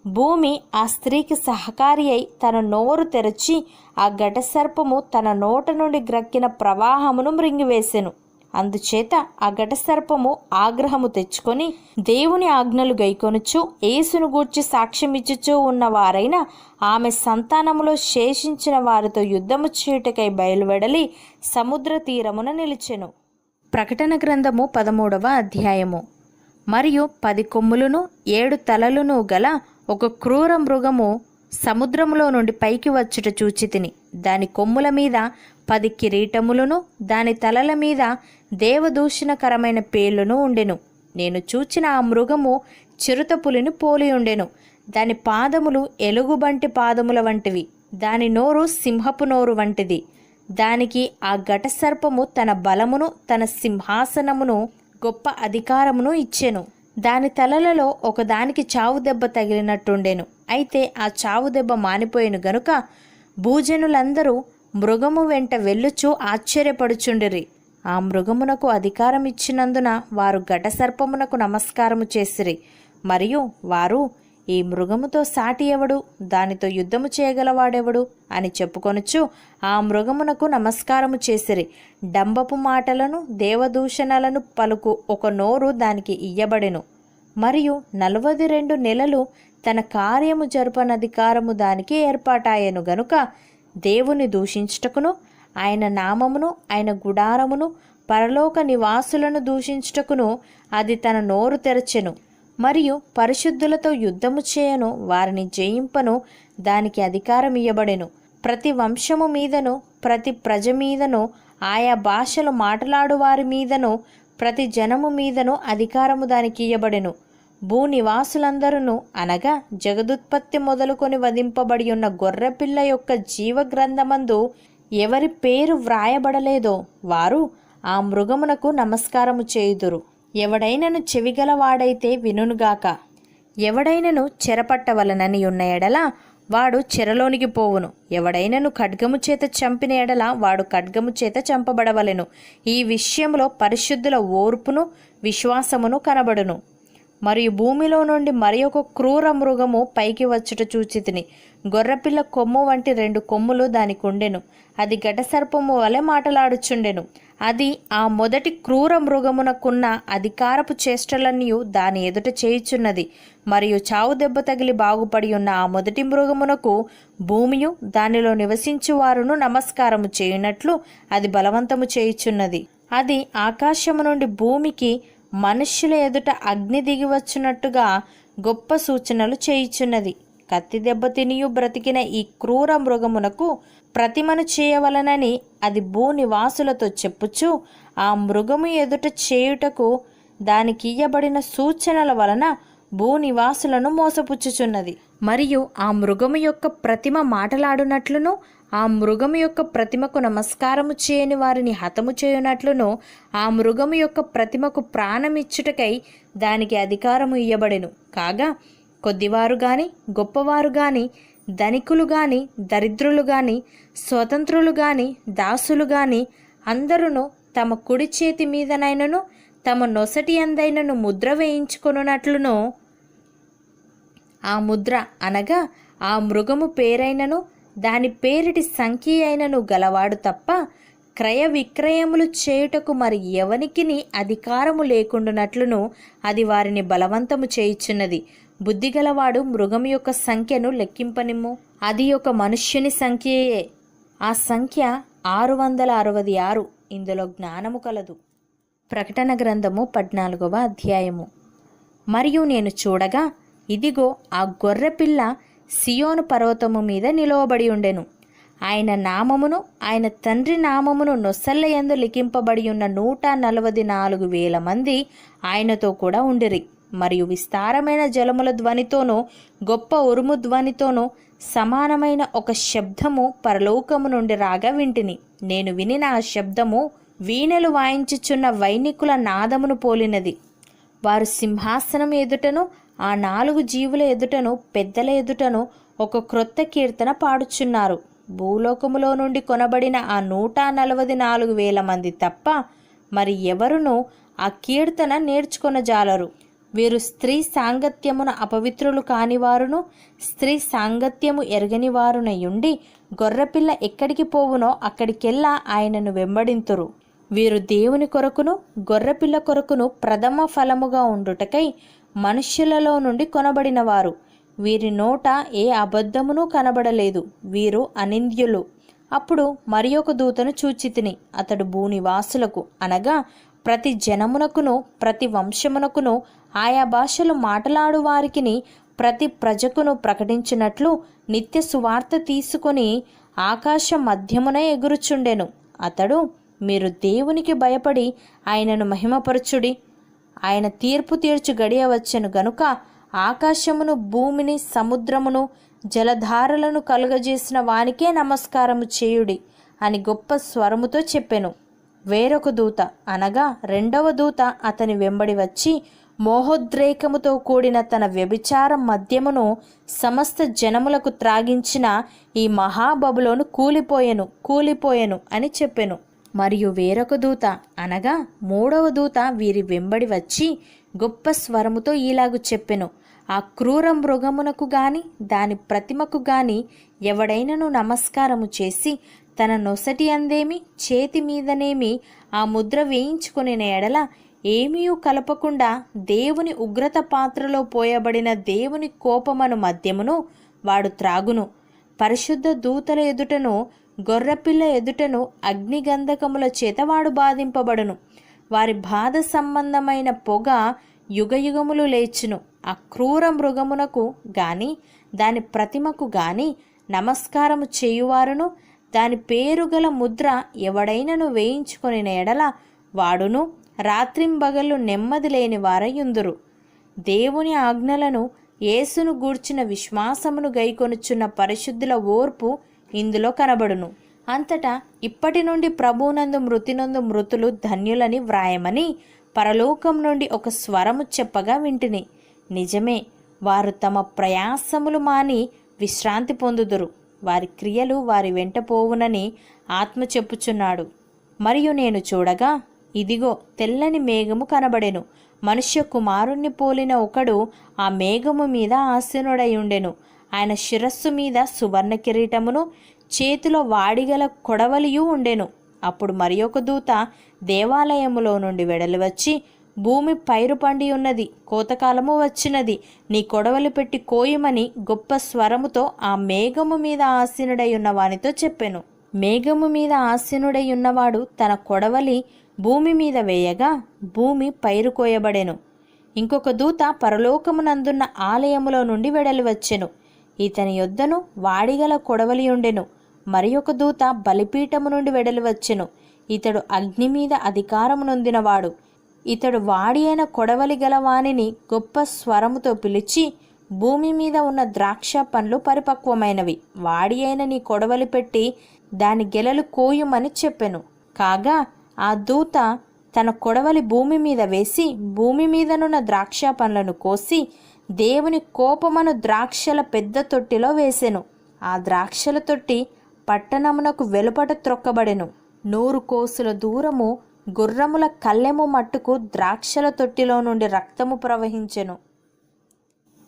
భూమి ఆ స్త్రీకి సహకారి అయి తన నోరు తెరచి ఆ ఘటసర్పము తన నోట నుండి గ్రక్కిన ప్రవాహమును మృంగివేసెను. అందుచేత ఆ ఘటసర్పము ఆగ్రహము తెచ్చుకొని దేవుని ఆజ్ఞలు గైకొనుచు యేసును గూర్చి సాక్ష్యమిచ్చుచూ ఉన్నవారైన ఆమె సంతానములో శేషించిన వారితో యుద్ధము చేయుటకై బయలువెడలి సముద్ర తీరమున నిలిచెను. ప్రకటన గ్రంథము 13వ అధ్యాయము. మరియు 10 కొమ్ములను 7 తలలను గల ఒక క్రూర మృగము సముద్రములో నుండి పైకి వచ్చుట చూచితిని. దాని కొమ్ముల మీద 10 కిరీటములను, దాని తలల మీద దేవదూషణకరమైన పేర్లను ఉండెను. నేను చూచిన ఆ మృగము చిరుతపులిని పోలి ఉండెను. దాని పాదములు ఎలుగుబంటి పాదముల వంటివి, దాని నోరు సింహపు నోరు వంటిది. దానికి ఆ ఘటసర్పము తన బలమును, తన సింహాసనమును, గొప్ప అధికారమును ఇచ్చెను. దాని తలలలో ఒకదానికి చావు దెబ్బ తగిలినట్టుండెను. అయితే ఆ చావు దెబ్బ మానిపోయిన గనుక భూజనులందరూ మృగము వెంట వెళ్ళుచూ ఆశ్చర్యపడుచుండిరి. ఆ మృగమునకు అధికారం ఇచ్చినందున వారు ఘటసర్పమునకు నమస్కారము చేసిరి. మరియు వారు, ఈ మృగముతో సాటి ఎవడు, దానితో యుద్ధము చేయగలవాడెవడు అని చెప్పుకొనుచు ఆ మృగమునకు నమస్కారము చేసిరి. డంబపు మాటలను, దేవదూషణలను పలుకు ఒక నోరు దానికి ఇయ్యబడెను. మరియు 42 నెలలు తన కార్యము జరుపనధికారము దానికి ఏర్పాటాయెను గనుక దేవుని దూషించుటకును, ఆయన నామమును, ఆయన గుడారమును, పరలోక నివాసులను దూషించుటకును అది తన నోరు తెరచెను. మరియు పరిశుద్ధులతో యుద్ధము చేయను, వారిని జయింపను దానికి అధికారం ఇయ్యబడెను. ప్రతి వంశము మీదను, ప్రతి ప్రజ మీదను, ఆయా భాషలు మాట్లాడు వారి మీదను, ప్రతి జనము మీదను అధికారము దానికి ఇయ్యబడెను. భూనివాసులందరూ అనగా జగదుత్పత్తి మొదలుకొని వధింపబడి ఉన్న గొర్రెపిల్ల యొక్క జీవగ్రంథమందు ఎవరి పేరు వ్రాయబడలేదో వారు ఆ మృగమునకు నమస్కారము చేయుదురు. ఎవడైనను చెవిగలవాడైతే వినుగాక. ఎవడైనను చెరపట్టవలనని ఉన్న ఎడల వాడు చెరలోనికి పోవును. ఎవడైనను ఖడ్గము చేత చంపిన ఎడల వాడు ఖడ్గము చేత చంపబడవలెను. ఈ విషయంలో పరిశుద్ధుల ఓర్పును విశ్వాసమును కనబడును. మరియు భూమిలో నుండి మరి ఒక క్రూర మృగము పైకి వచ్చుట చూచితిని. గొర్రెపిల్ల కొమ్ము వంటి 2 కొమ్ములు దానికి ఉండెను. అది ఘటసర్పము వలె మాటలాడుచుండెను. అది ఆ మొదటి క్రూర మృగమునకున్న అధికారపు చేష్టలన్నీ దాని ఎదుట చేయుచున్నది. మరియు చావు దెబ్బ తగిలి బాగుపడి ఉన్న ఆ మొదటి మృగమునకు భూమియు దానిలో నివసించువారును నమస్కారము చేయునట్లు అది బలవంతము చేయుచున్నది. అది ఆకాశము నుండి భూమికి మనుష్యుల ఎదుట అగ్ని దిగివచ్చునట్టుగా గొప్ప సూచనలు చేయుచున్నది. కత్తి దెబ్బ తినియు బ్రతికిన ఈ క్రూర మృగమునకు ప్రతిమను చేయవలనని అది భూనివాసులతో చెప్పుచు ఆ మృగము ఎదుట చేయుటకు దానికి ఇయ్యబడిన సూచనల వలన భూనివాసులను మోసపుచ్చుచున్నది. మరియు ఆ మృగము యొక్క ప్రతిమ మాటలాడునట్లును, ఆ మృగము యొక్క ప్రతిమకు నమస్కారము చేయని వారిని హతము చేయునట్లును, ఆ మృగము యొక్క ప్రతిమకు ప్రాణమిచ్చుటకై దానికి అధికారము ఇయ్యబడెను. కాగా కొద్దివారు గాని, గొప్పవారు గాని, ధనికులు గాని, దరిద్రులు గాని, స్వతంత్రులు గాని, దాసులు గాని అందరూ తమ కుడి చేతి మీదనైనను తమ నొసటి అందైనను ముద్ర వేయించుకొనున్నట్లును ఆ ముద్ర అనగా ఆ మృగము పేరైనను దాని పేరిటి సంఖ్య అయినను గలవాడు తప్ప క్రయ విక్రయములు చేయుటకు మరి ఎవనికిని అధికారము లేకుండానట్లును అది వారిని బలవంతము చేయుచున్నది. బుద్ధిగలవాడు మృగం యొక్క సంఖ్యను లెక్కింపనిమ్ము, అది ఒక మనుష్యుని సంఖ్యయే. ఆ సంఖ్య 666. ఇందులో జ్ఞానము కలదు. ప్రకటన గ్రంథము 14వ అధ్యాయము. మరియు నేను చూడగా ఇదిగో ఆ గొర్రెపిల్ల సియోను పర్వతము మీద నిలవబడి ఉండెను. ఆయన నామమును ఆయన తండ్రి నామమును నొసళ్ళ యందు లిఖింపబడి ఉన్న 144,000 మంది ఆయనతో కూడా ఉండిరి. మరియు విస్తారమైన జలముల ధ్వనితోనూ గొప్ప ఉరుము ధ్వనితోనూ సమానమైన ఒక శబ్దము పరలోకము నుండి రాగా వింటిని. నేను వినిన ఆ శబ్దము వీణెలు వాయించుచున్న వైనికుల నాదమును పోలినది. వారు సింహాసనం ఎదుటను ఆ 4 జీవుల ఎదుటను పెద్దల ఎదుటను ఒక క్రొత్త కీర్తన పాడుచున్నారు. భూలోకములో నుండి కొనబడిన ఆ 144,000 మంది తప్ప మరి ఎవరునూ ఆ కీర్తన నేర్చుకొనజాలరు. వీరు స్త్రీ సాంగత్యమున అపవిత్రులు కానివారును స్త్రీ సాంగత్యము ఎరగని వారునయుండి గొర్రెపిల్ల ఎక్కడికి పోవునో అక్కడికెల్లా ఆయనను వెంబడింతురు. వీరు దేవుని కొరకును గొర్రెపిల్ల కొరకును ప్రథమ ఫలముగా ఉండుటకై మనుష్యులలో నుండి కొనబడినవారు. వీరి నోట ఏ అబద్ధమును కనబడలేదు. వీరు అనింద్యులు. అప్పుడు మరి ఒక దూతను చూచితిని. అతడు భూనివాసులకు అనగా ప్రతి జనమునకును ప్రతి వంశమునకును ఆయా భాషలు మాట్లాడు వారికిని ప్రతి ప్రజకును ప్రకటించినట్లు నిత్య సువార్త తీసుకొని ఆకాశ మధ్యమున ఎగురుచుండెను. అతడు, మీరు దేవునికి భయపడి ఆయనను మహిమపరచుడి. ఆయన తీర్పు తీర్చు గడియ వచ్చెను గనుక ఆకాశమును భూమిని సముద్రమును జలధారలను కలుగజేసిన వానికే నమస్కారము చేయుడి అని గొప్ప స్వరముతో చెప్పెను. వేరొక దూత అనగా 2వ దూత అతని వెంబడి వచ్చి మోహోద్రేకముతో కూడిన తన వ్యభిచార మద్యమును సమస్త జనములకు త్రాగించిన ఈ మహాబబులోను కూలిపోయెను అని చెప్పెను. మరియు వేరొక దూత అనగా 3వ దూత వీరి వెంబడి వచ్చి గొప్ప స్వరముతో ఈలాగు చెప్పెను. ఆ క్రూర మృగమునకు గాని దాని ప్రతిమకు గాని ఎవడైనను నమస్కారము చేసి తన నొసటి అందేమి చేతి మీదనేమి ఆ ముద్ర వేయించుకొనిన ఎడల ఏమీయూ కలపకుండా దేవుని ఉగ్రత పాత్రలో పోయబడిన దేవుని కోపమను మద్యమును వాడు త్రాగును. పరిశుద్ధ దూతల ఎదుటను గొర్రెపిల్ల ఎదుటను అగ్నిగంధకముల చేత వాడు బాధింపబడును. వారి బాధ సంబంధమైన పొగ యుగయుగములు లేచును. ఆ క్రూర మృగమునకు గాని దాని ప్రతిమకు గాని నమస్కారము చేయువారును దాని పేరుగల ముద్ర ఎవడైనను వేయించుకొనిన ఎడల వాడును రాత్రింబగళ్ళు నెమ్మది లేని వారయుందురు. దేవుని ఆజ్ఞలను యేసును గూర్చిన విశ్వాసమును గైకొనుచున్న పరిశుద్ధుల ఓర్పు ఇందులో కనబడును. అంతటా ఇప్పటి నుండి ప్రభువునందు మృతినందు మృతులు ధన్యులని వ్రాయమని పరలోకం నుండి ఒక స్వరము చెప్పగా వింటిని. నిజమే, వారు తమ ప్రయాసములు మాని విశ్రాంతి పొందుదురు. వారి క్రియలు వారి వెంట పోవునని ఆత్మ చెప్పుచున్నాడు. మరియు నేను చూడగా ఇదిగో తెల్లని మేఘము కనబడెను. మనుష్య కుమారుణ్ణి పోలిన ఒకడు ఆ మేఘము మీద ఆసీనుడై ఉండెను. ఆయన శిరస్సు మీద సువర్ణ కిరీటమును చేతిలో వాడిగల కొడవలియు ఉండెను. అప్పుడు మరి ఒక దూత దేవాలయములో నుండి వెడలి వచ్చి, భూమి పైరు పండి ఉన్నది, కోతకాలము వచ్చినది, నీ కొడవలి పెట్టి కోయమని గొప్ప స్వరముతో ఆ మేఘము మీద ఆసీనుడై ఉన్న వానితో చెప్పెను. మేఘము మీద ఆసీనుడై ఉన్నవాడు తన కొడవలి భూమి మీద వేయగా భూమి పైరు కోయబడెను. ఇంకొక దూత పరలోకమునందున్న ఆలయములో నుండి వెడలి వచ్చెను. ఇతని యొద్దను వాడిగల కొడవలి ఉండెను. మరి ఒక దూత బలిపీఠము నుండి వెడలి వచ్చెను. ఇతడు అగ్ని మీద అధికారము నొందినవాడు. ఇతడు వాడి అయిన కొడవలి గల వానిని గొప్ప స్వరముతో పిలిచి, భూమి మీద ఉన్న ద్రాక్ష పండ్లు పరిపక్వమైనవి, వాడి అయిన నీ కొడవలి పెట్టి దాని గెలలు కోయుమని చెప్పెను. కాగా ఆ దూత తన కొడవలి భూమి మీద వేసి భూమి మీదనున్న ద్రాక్ష పండ్లను కోసి దేవుని కోపమను ద్రాక్షల పెద్ద తొట్టిలో వేసెను. ఆ ద్రాక్షల తొట్టి పట్టణమునకు వెలుపట త్రొక్కబడెను. 100 కోసుల దూరము గుర్రముల కళ్ళెము మట్టుకు ద్రాక్షల తొట్టిలో నుండి రక్తము ప్రవహించెను.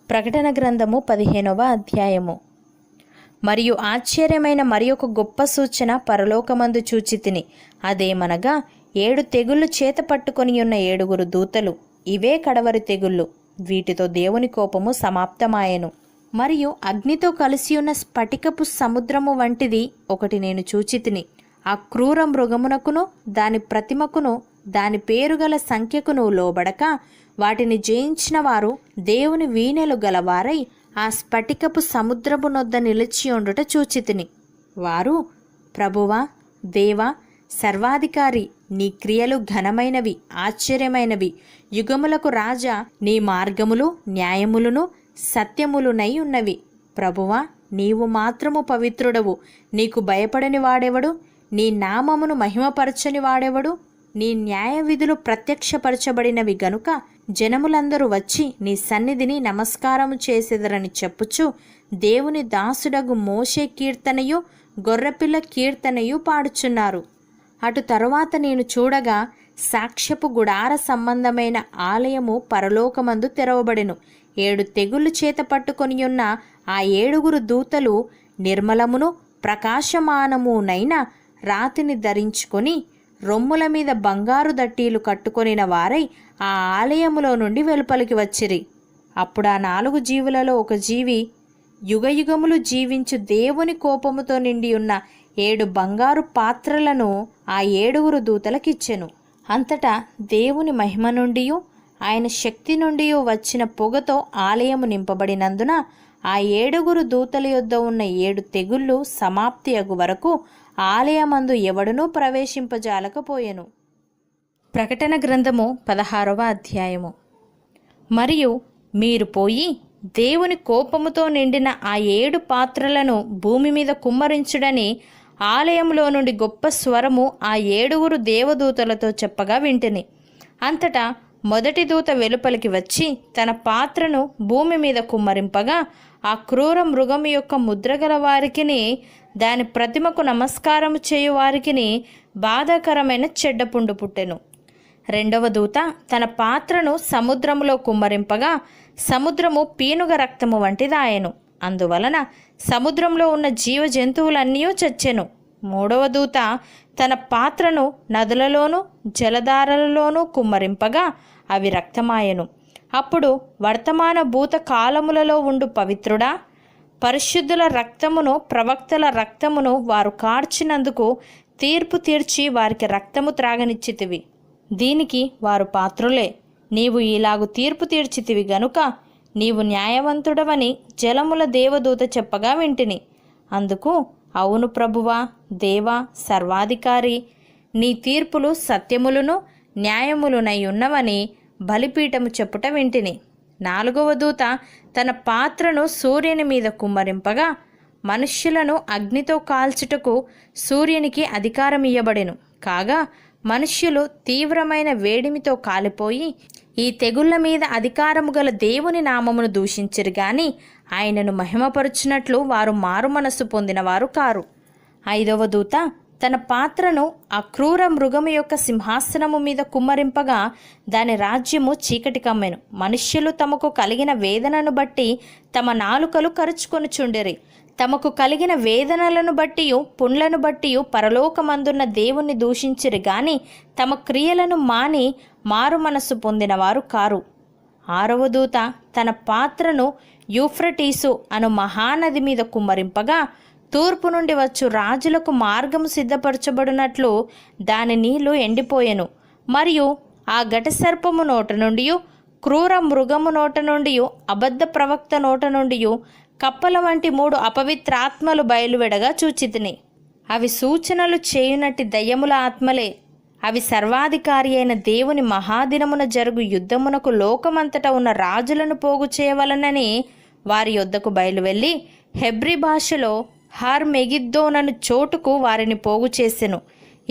ప్రకటన గ్రంథము 15వ అధ్యాయము. మరియు ఆశ్చర్యమైన మరి ఒక గొప్ప సూచన పరలోకమందు చూచితిని. అదేమనగా 7 తెగుళ్ళు చేత పట్టుకొని ఉన్న 7 దూతలు. ఇవే కడవరి తెగుళ్ళు. వీటితో దేవుని కోపము సమాప్తమాయెను. మరియు అగ్నితో కలిసి ఉన్న స్ఫటికపు సముద్రము వంటిది ఒకటి నేను చూచితిని. ఆ క్రూర మృగమునకును దాని ప్రతిమకును దాని పేరుగల సంఖ్యకును లోబడక వాటిని జయించిన వారు దేవుని వీణెలు గలవారై ఆ స్ఫటికపు సముద్రపు నొద్ద నిలిచి ఉండుట చూచితిని. వారు, ప్రభువా, దేవా, సర్వాధికారి, నీ క్రియలు ఘనమైనవి, ఆశ్చర్యమైనవి. యుగములకు రాజా, నీ మార్గములు న్యాయములను సత్యములునై ఉన్నవి. ప్రభువా, నీవు మాత్రము పవిత్రుడవు. నీకు భయపడని వాడెవడు? నీ నామమును మహిమపరచని వాడెవడు? నీ న్యాయ విధులు ప్రత్యక్షపరచబడినవి గనుక జనములందరూ వచ్చి నీ సన్నిధిని నమస్కారము చేసెదరని చెప్పుచు దేవుని దాసుడగు మోషే కీర్తనయు గొర్రెపిల్ల కీర్తనయు పాడుచున్నారు. అటు తరువాత నేను చూడగా సాక్ష్యపు గుడార సంబంధమైన ఆలయము పరలోకమందు తెరవబడెను. 7 తెగుళ్ళు చేత పట్టుకొని ఉన్న ఆ 7 దూతలు నిర్మలమును ప్రకాశమానమునైన రాతిని ధరించుకొని రొమ్ముల మీద బంగారు దట్టీలు కట్టుకొనిన వారై ఆ ఆలయములో నుండి వెలుపలికి వచ్చిరి. అప్పుడు ఆ 4 జీవులలో ఒక జీవి యుగయుగములు జీవించు దేవుని కోపముతో నిండి ఉన్న 7 బంగారు పాత్రలను ఆ 7 దూతలకిచ్చెను. అంతటా దేవుని మహిమ నుండియు ఆయన శక్తి నుండి వచ్చిన పొగతో ఆలయము నింపబడినందున ఆ 7 దూతల యొద్ద ఉన్న 7 తెగుళ్ళు సమాప్తి అగు వరకు ఆలయమందు ఎవడునూ ప్రవేశింపజాలకపోయెను. ప్రకటన గ్రంథము 16వ అధ్యాయము. మరియు మీరు పోయి దేవుని కోపముతో నిండిన ఆ 7 పాత్రలను భూమి మీద కుమ్మరించుడని ఆలయంలో నుండి గొప్ప స్వరము ఆ 7 దేవదూతలతో చెప్పగా వింటిని. అంతటా మొదటి దూత వెలుపలికి వచ్చి తన పాత్రను భూమి మీద కుమ్మరింపగా ఆ క్రూర మృగము యొక్క ముద్రగల వారికిని దాని ప్రతిమకు నమస్కారము చేయు వారికిని బాధాకరమైన చెడ్డపుండు పుట్టెను. రెండవ దూత తన పాత్రను సముద్రములో కుమ్మరింపగా సముద్రము పీనుగ రక్తము వంటిదాయెను. అందువలన సముద్రంలో ఉన్న జీవ జంతువులన్నీ చచ్చెను. మూడవ దూత తన పాత్రను నదులలోనూ జలధారలలోనూ కుమ్మరింపగా అవి రక్తమాయెను. అప్పుడు వర్తమాన భూత కాలములలో ఉండు పవిత్రుడా, పరిశుద్ధుల రక్తమును ప్రవక్తల రక్తమును వారు కార్చినందుకు తీర్పు తీర్చి వారికి రక్తము త్రాగనిచ్చితివి. దీనికి వారు పాత్రులే. నీవు ఇలాగు తీర్పు తీర్చితివి గనుక నీవు న్యాయవంతుడవని జలముల దేవదూత చెప్పగా వింటిని. అందుకు, అవును ప్రభువా, దేవా, సర్వాధికారి, నీ తీర్పులు సత్యములను న్యాయములునై ఉన్నవని బలిపీఠము చెప్పుట వింటిని. 4వ దూత తన పాత్రను సూర్యుని మీద కుమ్మరింపగా మనుష్యులను అగ్నితో కాల్చుటకు సూర్యునికి అధికారం ఇయ్యబడెను. కాగా మనుష్యులు తీవ్రమైన వేడిమితో కాలిపోయి ఈ తెగుళ్ల మీద అధికారము గల దేవుని నామమును దూషించిరి గాని ఆయనను మహిమపరుచున్నట్లు వారు మారు మనస్సు పొందినవారు కారు. 5వ దూత తన పాత్రను ఆ క్రూర మృగము యొక్క సింహాసనము మీద కుమ్మరింపగా దాని రాజ్యము చీకటి కమ్మెను. మనుష్యులు తమకు కలిగిన వేదనను బట్టి తమ నాలుకలు కరుచుకొనుచుండిరి. తమకు కలిగిన వేదనలను బట్టియు పుండ్లను బట్టియు పరలోకమందున్న దేవుణ్ణి దూషించిరి గాని తమ క్రియలను మాని మారు మనస్సు పొందినవారు కారు. 6వ దూత తన పాత్రను యూఫ్రటీసు అను మహానది మీద కుమ్మరింపగా తూర్పు నుండి వచ్చు రాజులకు మార్గము సిద్ధపరచబడినట్లు దాని నీళ్లు ఎండిపోయెను. మరియు ఆ ఘటసర్పము నోట నుండి, క్రూర మృగము నోట నుండి, అబద్ధ ప్రవక్త నోట నుండి కప్పల వంటి 3 అపవిత్రాత్మలు బయలువెడగా చూచితిని. అవి సూచనలు చేయునట్టి దయ్యముల ఆత్మలే. అవి సర్వాధికారి అయిన దేవుని మహాదినమున జరుగు యుద్ధమునకు లోకమంతటా ఉన్న రాజులను పోగు చేయవలనని వారి యొద్దకు బయలువెళ్ళి హెబ్రీ భాషలో హార్ మెగిద్దోనను చోటుకు వారిని పోగు చేసెను.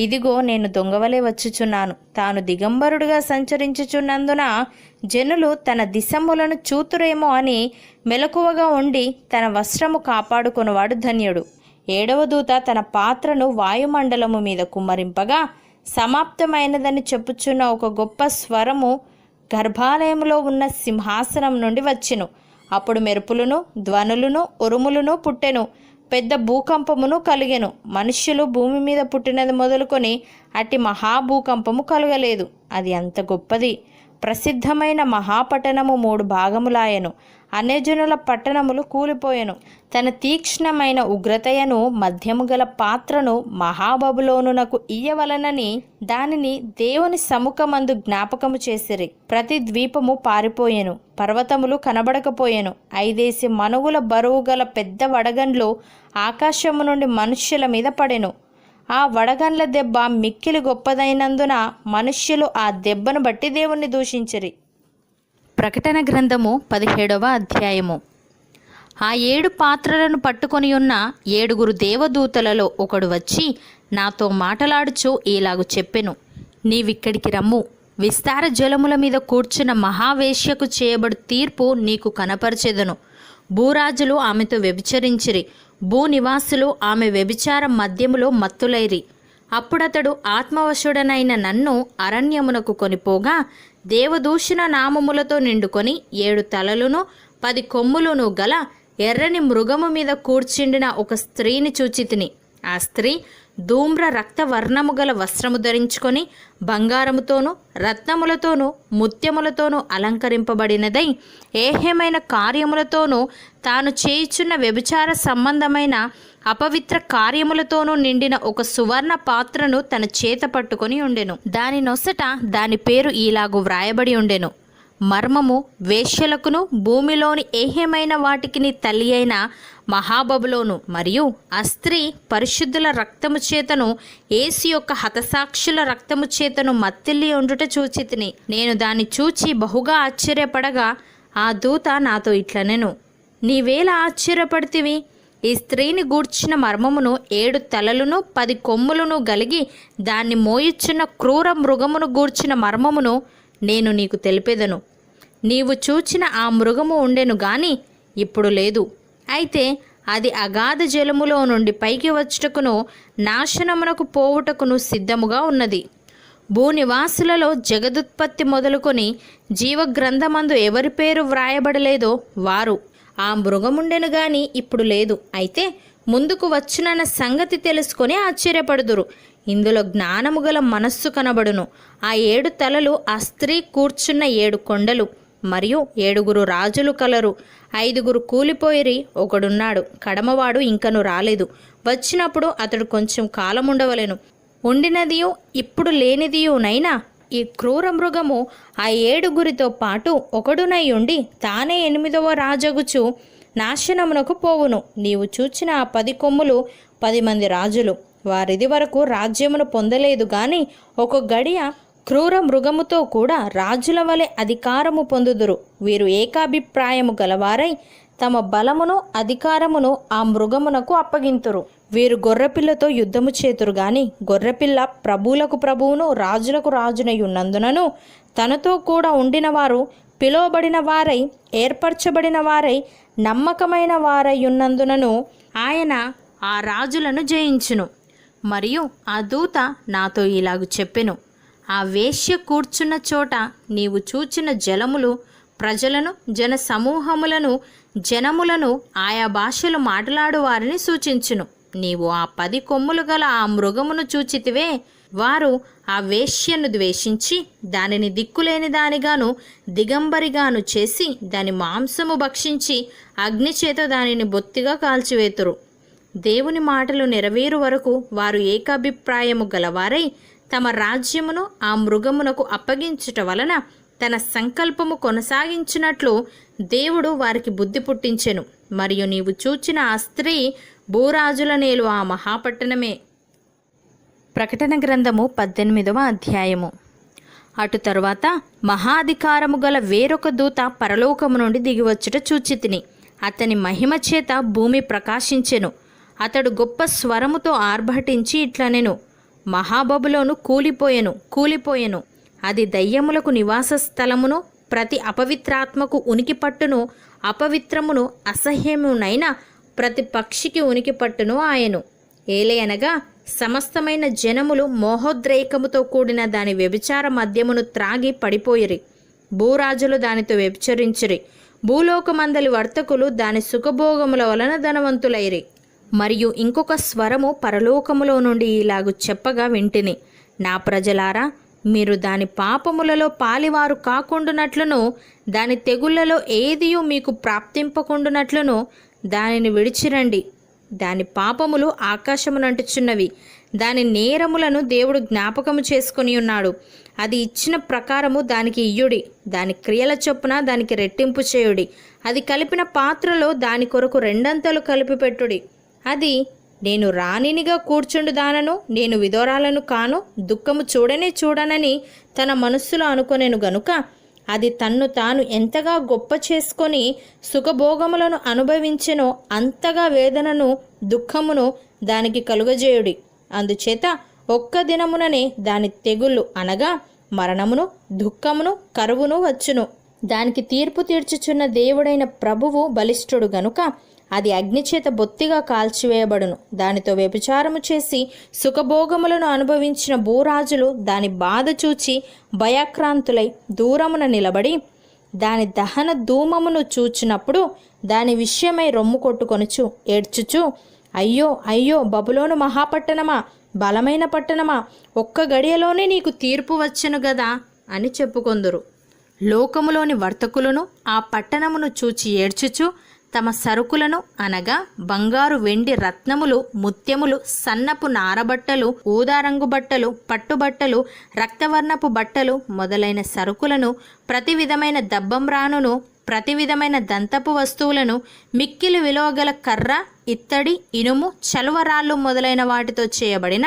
ఇదిగో, నేను దొంగవలే వచ్చుచున్నాను. తాను దిగంబరుడుగా సంచరించుచున్నందున జనులు తన దిశములను చూతురేమో అని మెలకువగా ఉండి తన వస్త్రము కాపాడుకొనువాడు ధన్యుడు. 7వ దూత తన పాత్రను వాయుమండలము మీద కుమ్మరింపగా సమాప్తమైనదని చెప్పుచున్న ఒక గొప్ప స్వరము గర్భాలయంలో ఉన్న సింహాసనం నుండి వచ్చెను. అప్పుడు మెరుపులను, ధ్వనులను, ఉరుములను పుట్టెను. పెద్ద భూకంపమును కలిగెను. మనుష్యులు భూమి మీద పుట్టినది మొదలుకొని అట్టి మహాభూకంపము కలగలేదు. అది అంత గొప్పది. ప్రసిద్ధమైన మహాపట్టణము 3 భాగములాయెను. అన్యజనుల పట్టణములు కూలిపోయెను. తన తీక్ష్ణమైన ఉగ్రతయను మధ్యము గల పాత్రను మహాబబులోనునకు ఇయ్యవలనని దానిని దేవుని సముఖమందు జ్ఞాపకము చేసిరి. ప్రతి ద్వీపము పారిపోయెను, పర్వతములు కనబడకపోయెను. 5 మనుగుల బరువు గల పెద్ద వడగండ్లు ఆకాశము నుండి మనుష్యుల మీద పడెను. ఆ వడగండ్ల దెబ్బ మిక్కిలి గొప్పదైనందున మనుష్యులు ఆ దెబ్బను బట్టి దేవుణ్ణి దూషించిరి. ప్రకటన గ్రంథము 17వ అధ్యాయము. ఆ 7 పాత్రలను పట్టుకొని ఉన్న 7 దేవదూతలలో ఒకడు వచ్చి నాతో మాటలాడుచు ఇలాగు చెప్పెను. నీవిక్కడికి రమ్ము. విస్తార జలముల మీద కూర్చున్న మహావేశ్యకు చేయబడు తీర్పు నీకు కనపరచెదను. భూరాజులు ఆమెతో వ్యభిచరించిరి. భూనివాసులు ఆమె వ్యభిచార మద్యములో మత్తులైరి. అప్పుడతడు ఆత్మవశుడనైన నన్ను అరణ్యమునకు కొనిపోగా దేవదూషణ నామములతో నిండుకొని 7 తలలును 10 కొమ్ములును గల ఎర్రని మృగము మీద కూర్చుండిన ఒక స్త్రీని చూచితిని. ఆ స్త్రీ ధూమ్ర రక్తవర్ణము గల వస్త్రము ధరించుకొని బంగారముతోనూ రత్నములతోనూ ముత్యములతోనూ అలంకరింపబడినదై ఏహ్యమైన కార్యములతోనూ తాను చేయుచున్న వ్యభిచార సంబంధమైన అపవిత్ర కార్యములతోనూ నిండిన ఒక సువర్ణ పాత్రను తన చేత పట్టుకొని ఉండెను. దాని నొసట దాని పేరు ఈలాగు వ్రాయబడి ఉండెను. మర్మము, వేశ్యలకును భూమిలోని ఏహ్యమైన వాటికిని తల్లి అయిన మహాబబులోను. మరియు ఆ స్త్రీ పరిశుద్ధుల రక్తము చేతను యేసు యొక్క హతసాక్షుల రక్తము చేతను మత్తిల్లి ఉండుట చూచితిని. నేను దాన్ని చూచి బహుగా ఆశ్చర్యపడగా ఆ దూత నాతో ఇట్లనెను, నీవేళ ఆశ్చర్యపడితివి? ఈ స్త్రీని గూర్చిన మర్మమును 7 తలలును 10 కొమ్ములను గలిగి దాన్ని మోయుచున్న క్రూర మృగమును గూర్చిన మర్మమును నేను నీకు తెలిపెదను. నీవు చూచిన ఆ మృగము ఉండెను గాని ఇప్పుడు లేదు. అయితే అది అగాధ జలములో నుండి పైకి వచ్చుటకును నాశనమునకు పోవుటకును సిద్ధముగా ఉన్నది. భూనివాసులలో జగదుత్పత్తి మొదలుకొని జీవగ్రంథమందు ఎవరి పేరు వ్రాయబడలేదో వారు. ఆ మృగముండెను గాని ఇప్పుడు లేదు. అయితే ముందుకు వచ్చునన్న సంగతి తెలుసుకొని ఆశ్చర్యపడుదురు. ఇందులో జ్ఞానము గల మనస్సు కనబడును. ఆ 7 తలలు ఆ స్త్రీ కూర్చున్న 7 కొండలు. మరియు 7 రాజులు కలరు. 5 కూలిపోయిరి, ఒకడున్నాడు, కడమవాడు ఇంకను రాలేదు. వచ్చినప్పుడు అతడు కొంచెం కాలం ఉండవలెను. ఉండినదియు ఇప్పుడు లేనిదియునైనా ఈ క్రూర మృగము ఆ 7 పాటు ఒకడునై ఉండి తానే 8వ రాజగుచు నాశనమునకు పోవును. నీవు చూచిన ఆ 10 కొమ్ములు 10 మంది రాజులు. వారిది వరకు రాజ్యమును పొందలేదు గాని ఒక గడియ క్రూర మృగముతో కూడా రాజుల వలె అధికారము పొందుదురు. వీరు ఏకాభిప్రాయము గలవారై తమ బలమును అధికారమును ఆ మృగమునకు అప్పగింతురు. వీరు గొర్రెపిల్లతో యుద్ధము చేతురు గాని గొర్రెపిల్ల ప్రభువులకు ప్రభువును రాజులకు రాజునై ఉన్నందునను తనతో కూడా ఉండిన వారు పిలువబడిన వారై ఏర్పరచబడిన వారై నమ్మకమైన వారై ఉన్నందునను ఆయన ఆ రాజులను జయించును. మరియు ఆ దూత నాతో ఇలాగు చెప్పెను, ఆ వేశ్య కూర్చున్న చోట నీవు చూచిన జలములు ప్రజలను, జన సమూహములను, జనములను, ఆయా భాషలు మాట్లాడు వారిని సూచించును. నీవు ఆ 10 కొమ్ములు గల ఆ మృగమును చూచితివే. వారు ఆ వేశ్యను ద్వేషించి దానిని దిక్కులేని దానిగాను దిగంబరిగాను చేసి దాని మాంసము భక్షించి అగ్నిచేత దానిని బొత్తిగా కాల్చివేతురు. దేవుని మాటలు నెరవేరు వరకు వారు ఏకాభిప్రాయము గలవారై తమ రాజ్యమును ఆ మృగమునకు అప్పగించుట వలన తన సంకల్పము కొనసాగించినట్లు దేవుడు వారికి బుద్ధి పుట్టించెను. మరియు నీవు చూచిన ఆ స్త్రీ భూరాజుల నేలు ఆ మహాపట్టణమే. ప్రకటన గ్రంథము 18వ అధ్యాయము. అటు తరువాత మహాధికారము గల వేరొక దూత పరలోకము నుండి దిగివచ్చుట చూచితిని. అతని మహిమ చేత భూమి ప్రకాశించెను. అతడు గొప్ప స్వరముతో ఆర్భటించి ఇట్లనెను, మహాబబులోను కూలిపోయెను. అది దయ్యములకు నివాస స్థలమును, ప్రతి అపవిత్రాత్మకు ఉనికి పట్టును, అపవిత్రమును అసహ్యమునైన ప్రతి పక్షికి ఉనికి పట్టును ఆయను. ఏలయనగా సమస్తమైన జనములు మోహోద్రేకముతో కూడిన దాని వ్యభిచార మద్యమును త్రాగి పడిపోయిరి. భూరాజులు దానితో వ్యభిచరించిరి. భూలోకమందలి వర్తకులు దాని సుఖభోగముల వలన ధనవంతులైరి. మరియు ఇంకొక స్వరము పరలోకములో నుండి ఇలాగు చెప్పగా వింటిని, నా ప్రజలారా, మీరు దాని పాపములలో పాలివారు కాకుండునట్లును, దాని తెగుళ్లలో ఏదియూ మీకు ప్రాప్తింపకుండునట్లును దానిని విడిచిరండి. దాని పాపములు ఆకాశమునంటుచున్నవి. దాని నేరములను దేవుడు జ్ఞాపకము చేసుకొని ఉన్నాడు. అది ఇచ్చిన ప్రకారము దానికి ఇయ్యుడి. దాని క్రియల చొప్పున దానికి రెట్టింపు చేయుడి. అది కలిపిన పాత్రలో దాని కొరకు రెండంతలు కలిపి పెట్టుడి. అది, నేను రాణినిగా కూర్చుండుదానను, నేను విధోరాలను కాను, దుఃఖము చూడనే చూడనని తన మనస్సులో అనుకొనెను గనుక అది తన్ను తాను ఎంతగా గొప్ప చేసుకొని సుఖభోగములను అనుభవించెనో అంతగా వేదనను దుఃఖమును దానికి కలుగజేయుడి. అందుచేత ఒక్క దినముననే దాని తెగుళ్ళు అనగా మరణమును, దుఃఖమును, కరువును వచ్చును. దానికి తీర్పు తీర్చుచున్న దేవుడైన ప్రభువు బలిష్ఠుడు గనుక అది అగ్నిచేత బొత్తిగా కాల్చివేయబడును. దానితో వ్యభిచారము చేసి సుఖభోగములను అనుభవించిన భూరాజులు దాని బాధ చూచి భయాక్రాంతులై దూరమున నిలబడి దాని దహన ధూమమును చూచినప్పుడు దాని విషయమై రొమ్ము కొట్టుకొనుచు ఏడ్చుచు, అయ్యో అయ్యో బబులోను మహాపట్టణమా, బలమైన పట్టణమా, ఒక్క గడియలోనే నీకు తీర్పు వచ్చెను గదా అని చెప్పుకొందురు. లోకములోని వర్తకులను ఆ పట్టణమును చూచి ఏడ్చుచు తమ సరుకులను అనగా బంగారు, వెండి, రత్నములు, ముత్యములు, సన్నపు నారబట్టలు, ఊదారంగు బట్టలు, పట్టుబట్టలు, రక్తవర్ణపు బట్టలు మొదలైన సరుకులను, ప్రతి విధమైన దబ్బంరానును, ప్రతి విధమైన దంతపు వస్తువులను, మిక్కిలి విలువగల కర్ర, ఇత్తడి, ఇనుము, చలువరాళ్ళు మొదలైన వాటితో చేయబడిన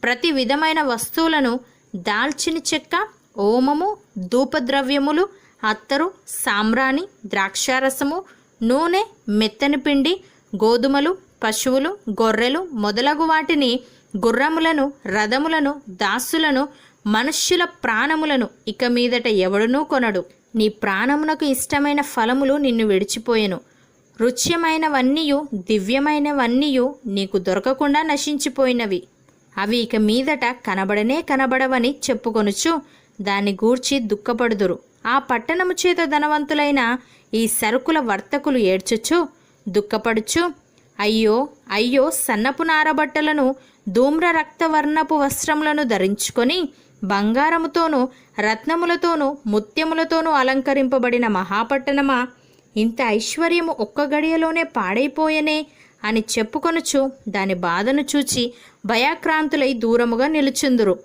ప్రతి విధమైన వస్తువులను, దాల్చిన చెక్క, ఓమము, ధూపద్రవ్యములు, అత్తరు, సాంబ్రాణి, ద్రాక్షారసము, నూనె, మెత్తని పిండి, గోధుమలు, పశువులు, గొర్రెలు మొదలగు వాటిని, గుర్రములను, రథములను, దాసులను, మనుష్యుల ప్రాణములను ఇక మీదట ఎవడునూ కొనడు. నీ ప్రాణమునకు ఇష్టమైన ఫలములు నిన్ను విడిచిపోయెను. రుచ్యమైనవన్నీయు దివ్యమైనవన్నీయు నీకు దొరకకుండా నశించిపోయినవి. అవి ఇక మీదట కనబడనే కనబడవని చెప్పుకొనుచు దాన్ని గూర్చి దుఃఖపడుదురు. ఆ పట్టణము చేత ధనవంతులైన ఈ సరుకుల వర్తకులు ఏడ్చుచు దుఃఖపడుచు, అయ్యో అయ్యో, సన్నపు నారబట్టలను, ధూమ్ర రక్తవర్ణపు వస్త్రములను ధరించుకొని బంగారముతోనూ రత్నములతోనూ ముత్యములతోనూ అలంకరింపబడిన మహాపట్టణమా, ఇంత ఐశ్వర్యము ఒక్క గడియలోనే పాడైపోయెనే అని చెప్పుకొనుచు దాని బాధను చూచి భయాక్రాంతులై దూరముగా నిలుచుందురు.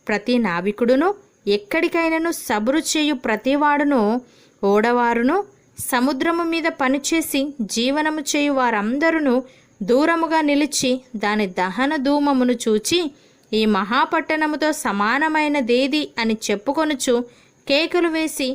ప్రతి నావికుడును, ఎక్కడికైనాను సబురు చేయు ప్రతివాడును, ఓడవారును, సముద్రము మీద పనిచేసి జీవనము చేయు వారందరూ దూరముగా నిలిచి దాని దహన ధూమమును చూచి ఈ మహాపట్టణముతో సమానమైనదేది అని చెప్పుకొనుచు కేకలు వేసి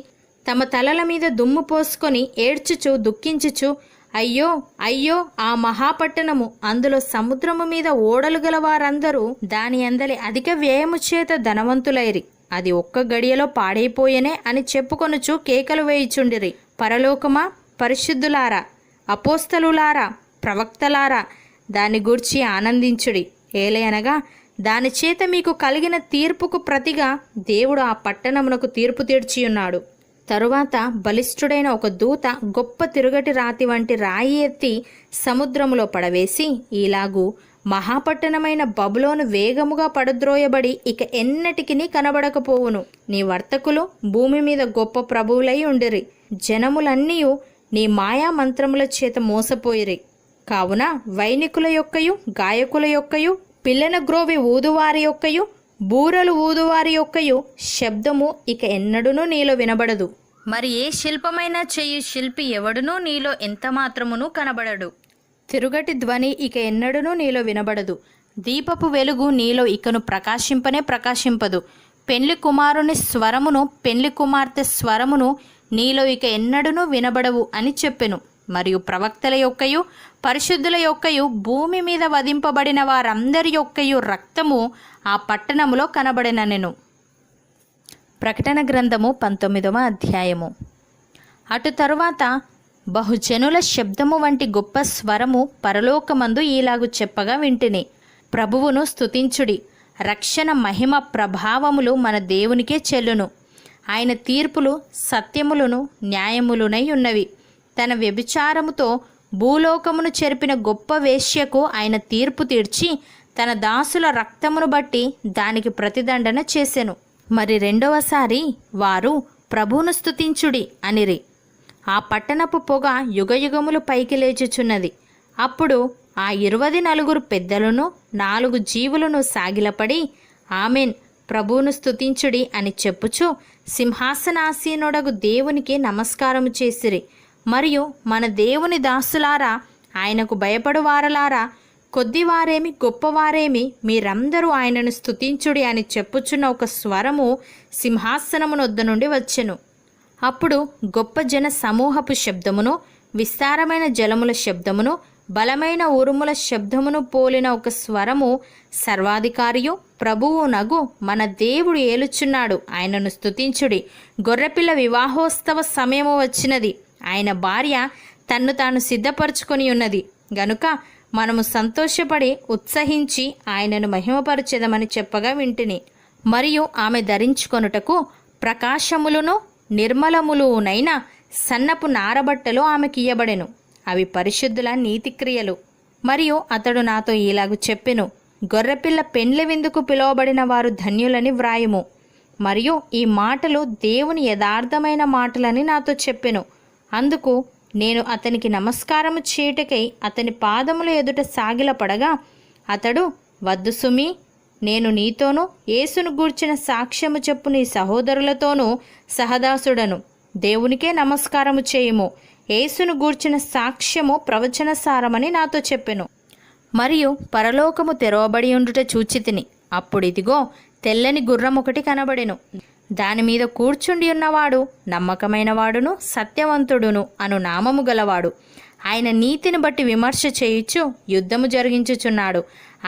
తమ తలల మీద దుమ్ము పోసుకొని ఏడ్చుచు దుఃఖించుచు, అయ్యో అయ్యో, ఆ మహాపట్టణము, అందులో సముద్రము మీద ఓడలు గల వారందరూ దాని అందలి అధిక వ్యయము చేత ధనవంతులైరి. అది ఒక్క గడియలో పాడైపోయేనే అని చెప్పుకొనుచు కేకలు వేయుచుండిరి. పరలోకమా, పరిశుద్ధులారా, అపోస్తలులారా, ప్రవక్తలారా, దాని గూర్చి ఆనందించుడి. ఏలయనగా దాని చేత మీకు కలిగిన తీర్పుకు ప్రతిగా దేవుడు ఆ పట్టణమునకు తీర్పు తీర్చియున్నాడు. తరువాత బలిష్ఠుడైన ఒక దూత గొప్ప తిరుగటి రాతి వంటి రాయి ఎత్తి సముద్రములో పడవేసి, ఇలాగూ మహాపట్టణమైన బబులోను వేగముగా పడద్రోయబడి ఇక ఎన్నటికిని కనబడకపోవును. నీ వర్తకులు భూమి మీద గొప్ప ప్రభువులై ఉండిరి. జనములన్నీయు నీ మాయా మంత్రముల చేత మోసపోయిరి. కావున వైనికుల యొక్కయు, గాయకుల యొక్కయు, పిల్లన గ్రోవి ఊదువారి యొక్కయు, బూరలు ఊదువారి యొక్కయు శబ్దము ఇక ఎన్నడూనూ నీలో వినబడదు. మరి ఏ శిల్పమైనా చెయ్యి శిల్పి ఎవడునూ నీలో ఎంత మాత్రమును కనబడడు. తిరుగటి ధ్వని ఇక ఎన్నడూనూ నీలో వినబడదు. దీపపు వెలుగు నీలో ఇకను ప్రకాశింపనే ప్రకాశింపదు. పెండ్లి కుమారుని స్వరమును, పెండ్లి కుమార్తె స్వరమును నీలో ఇక ఎన్నడూనూ వినబడవు అని చెప్పెను. మరియు ప్రవక్తల యొక్కయు, పరిశుద్ధుల యొక్కయు, భూమి మీద వధింపబడిన వారందరి యొక్కయు రక్తము ఆ పట్టణములో కనబడిననెను. ప్రకటన గ్రంథము 19వ అధ్యాయము. అటు తరువాత బహుజనుల శబ్దము వంటి గొప్ప స్వరము పరలోకమందు ఈలాగు చెప్పగా వింటిని, ప్రభువును స్తుతించుడి. రక్షణ మహిమ ప్రభావములు మన దేవునికే చెల్లును. ఆయన తీర్పులు సత్యములను న్యాయములునై ఉన్నవి. తన వ్యభిచారముతో భూలోకమును చెరిపిన గొప్ప వేశ్యకు ఆయన తీర్పు తీర్చి తన దాసుల రక్తమును బట్టి దానికి ప్రతిదండన చేసెను. మరి రెండవసారి వారు ప్రభువును స్తుతించుడి అనిరి. ఆ పట్టణపు పొగ యుగయుగములు పైకి లేచుచున్నది. అప్పుడు ఆ 24 పెద్దలను 4 జీవులను సాగిలపడి ఆమెన్, ప్రభువును స్తుతించుడి అని చెప్పుచు సింహాసనాసీనుడగు దేవునికి నమస్కారము చేసిరి. మరియు మన దేవుని దాసులారా, ఆయనకు భయపడువారలారా, కొద్దివారేమి గొప్పవారేమి, మీరందరూ ఆయనను స్తుతించుడి అని చెప్పుచున్న ఒక స్వరము సింహాసనమునొద్ద నుండి వచ్చెను. అప్పుడు గొప్ప జన సమూహపు శబ్దమును, విస్తారమైన జలముల శబ్దమును, బలమైన ఉరుముల శబ్దమును పోలిన ఒక స్వరము, సర్వాధికారియు ప్రభువు నగు మన దేవుడు ఏలుచున్నాడు, ఆయనను స్తుతించుడి. గొర్రెపిల్ల వివాహోత్సవ సమయము వచ్చినది, ఆయన భార్య తన్ను తాను సిద్ధపరచుకొని ఉన్నది గనుక మనము సంతోషపడి ఉత్సహించి ఆయనను మహిమపరచెదమని చెప్పగా వింటిని. మరియు ఆమె ధరించుకొనుటకు ప్రకాశములును నిర్మలములునైన సన్నపు నారబట్టలు ఆమెకియ్యబడెను. అవి పరిశుద్ధుల నీతిక్రియలు. మరియు అతడు నాతో ఇలాగు చెప్పెను, గొర్రెపిల్ల పెండ్లి విందుకు పిలువబడిన వారు ధన్యులని వ్రాయుము. మరియు ఈ మాటలు దేవుని యథార్థమైన మాటలని నాతో చెప్పెను. అందుకు నేను అతనికి నమస్కారము చేయుటకై అతని పాదముల ఎదుట సాగిలపడగా అతడు, వద్దు సుమి, నేను నీతోనూ యేసును గూర్చిన సాక్ష్యము చెప్పు నీ సహోదరులతోనూ సహదాసుడను. దేవునికే నమస్కారము చేయుము. యేసును గూర్చిన సాక్ష్యము ప్రవచనసారమని నాతో చెప్పెను. మరియు పరలోకము తెరవబడి ఉండుట చూచితిని. అప్పుడిదిగో తెల్లని గుర్రం ఒకటి కనబడెను. దానిమీద కూర్చుండి ఉన్నవాడు నమ్మకమైన వాడును సత్యవంతుడును అను నామము గలవాడు. ఆయన నీతిని బట్టి విమర్శ చేయుచు యుద్ధము జరిగించుచున్నాడు.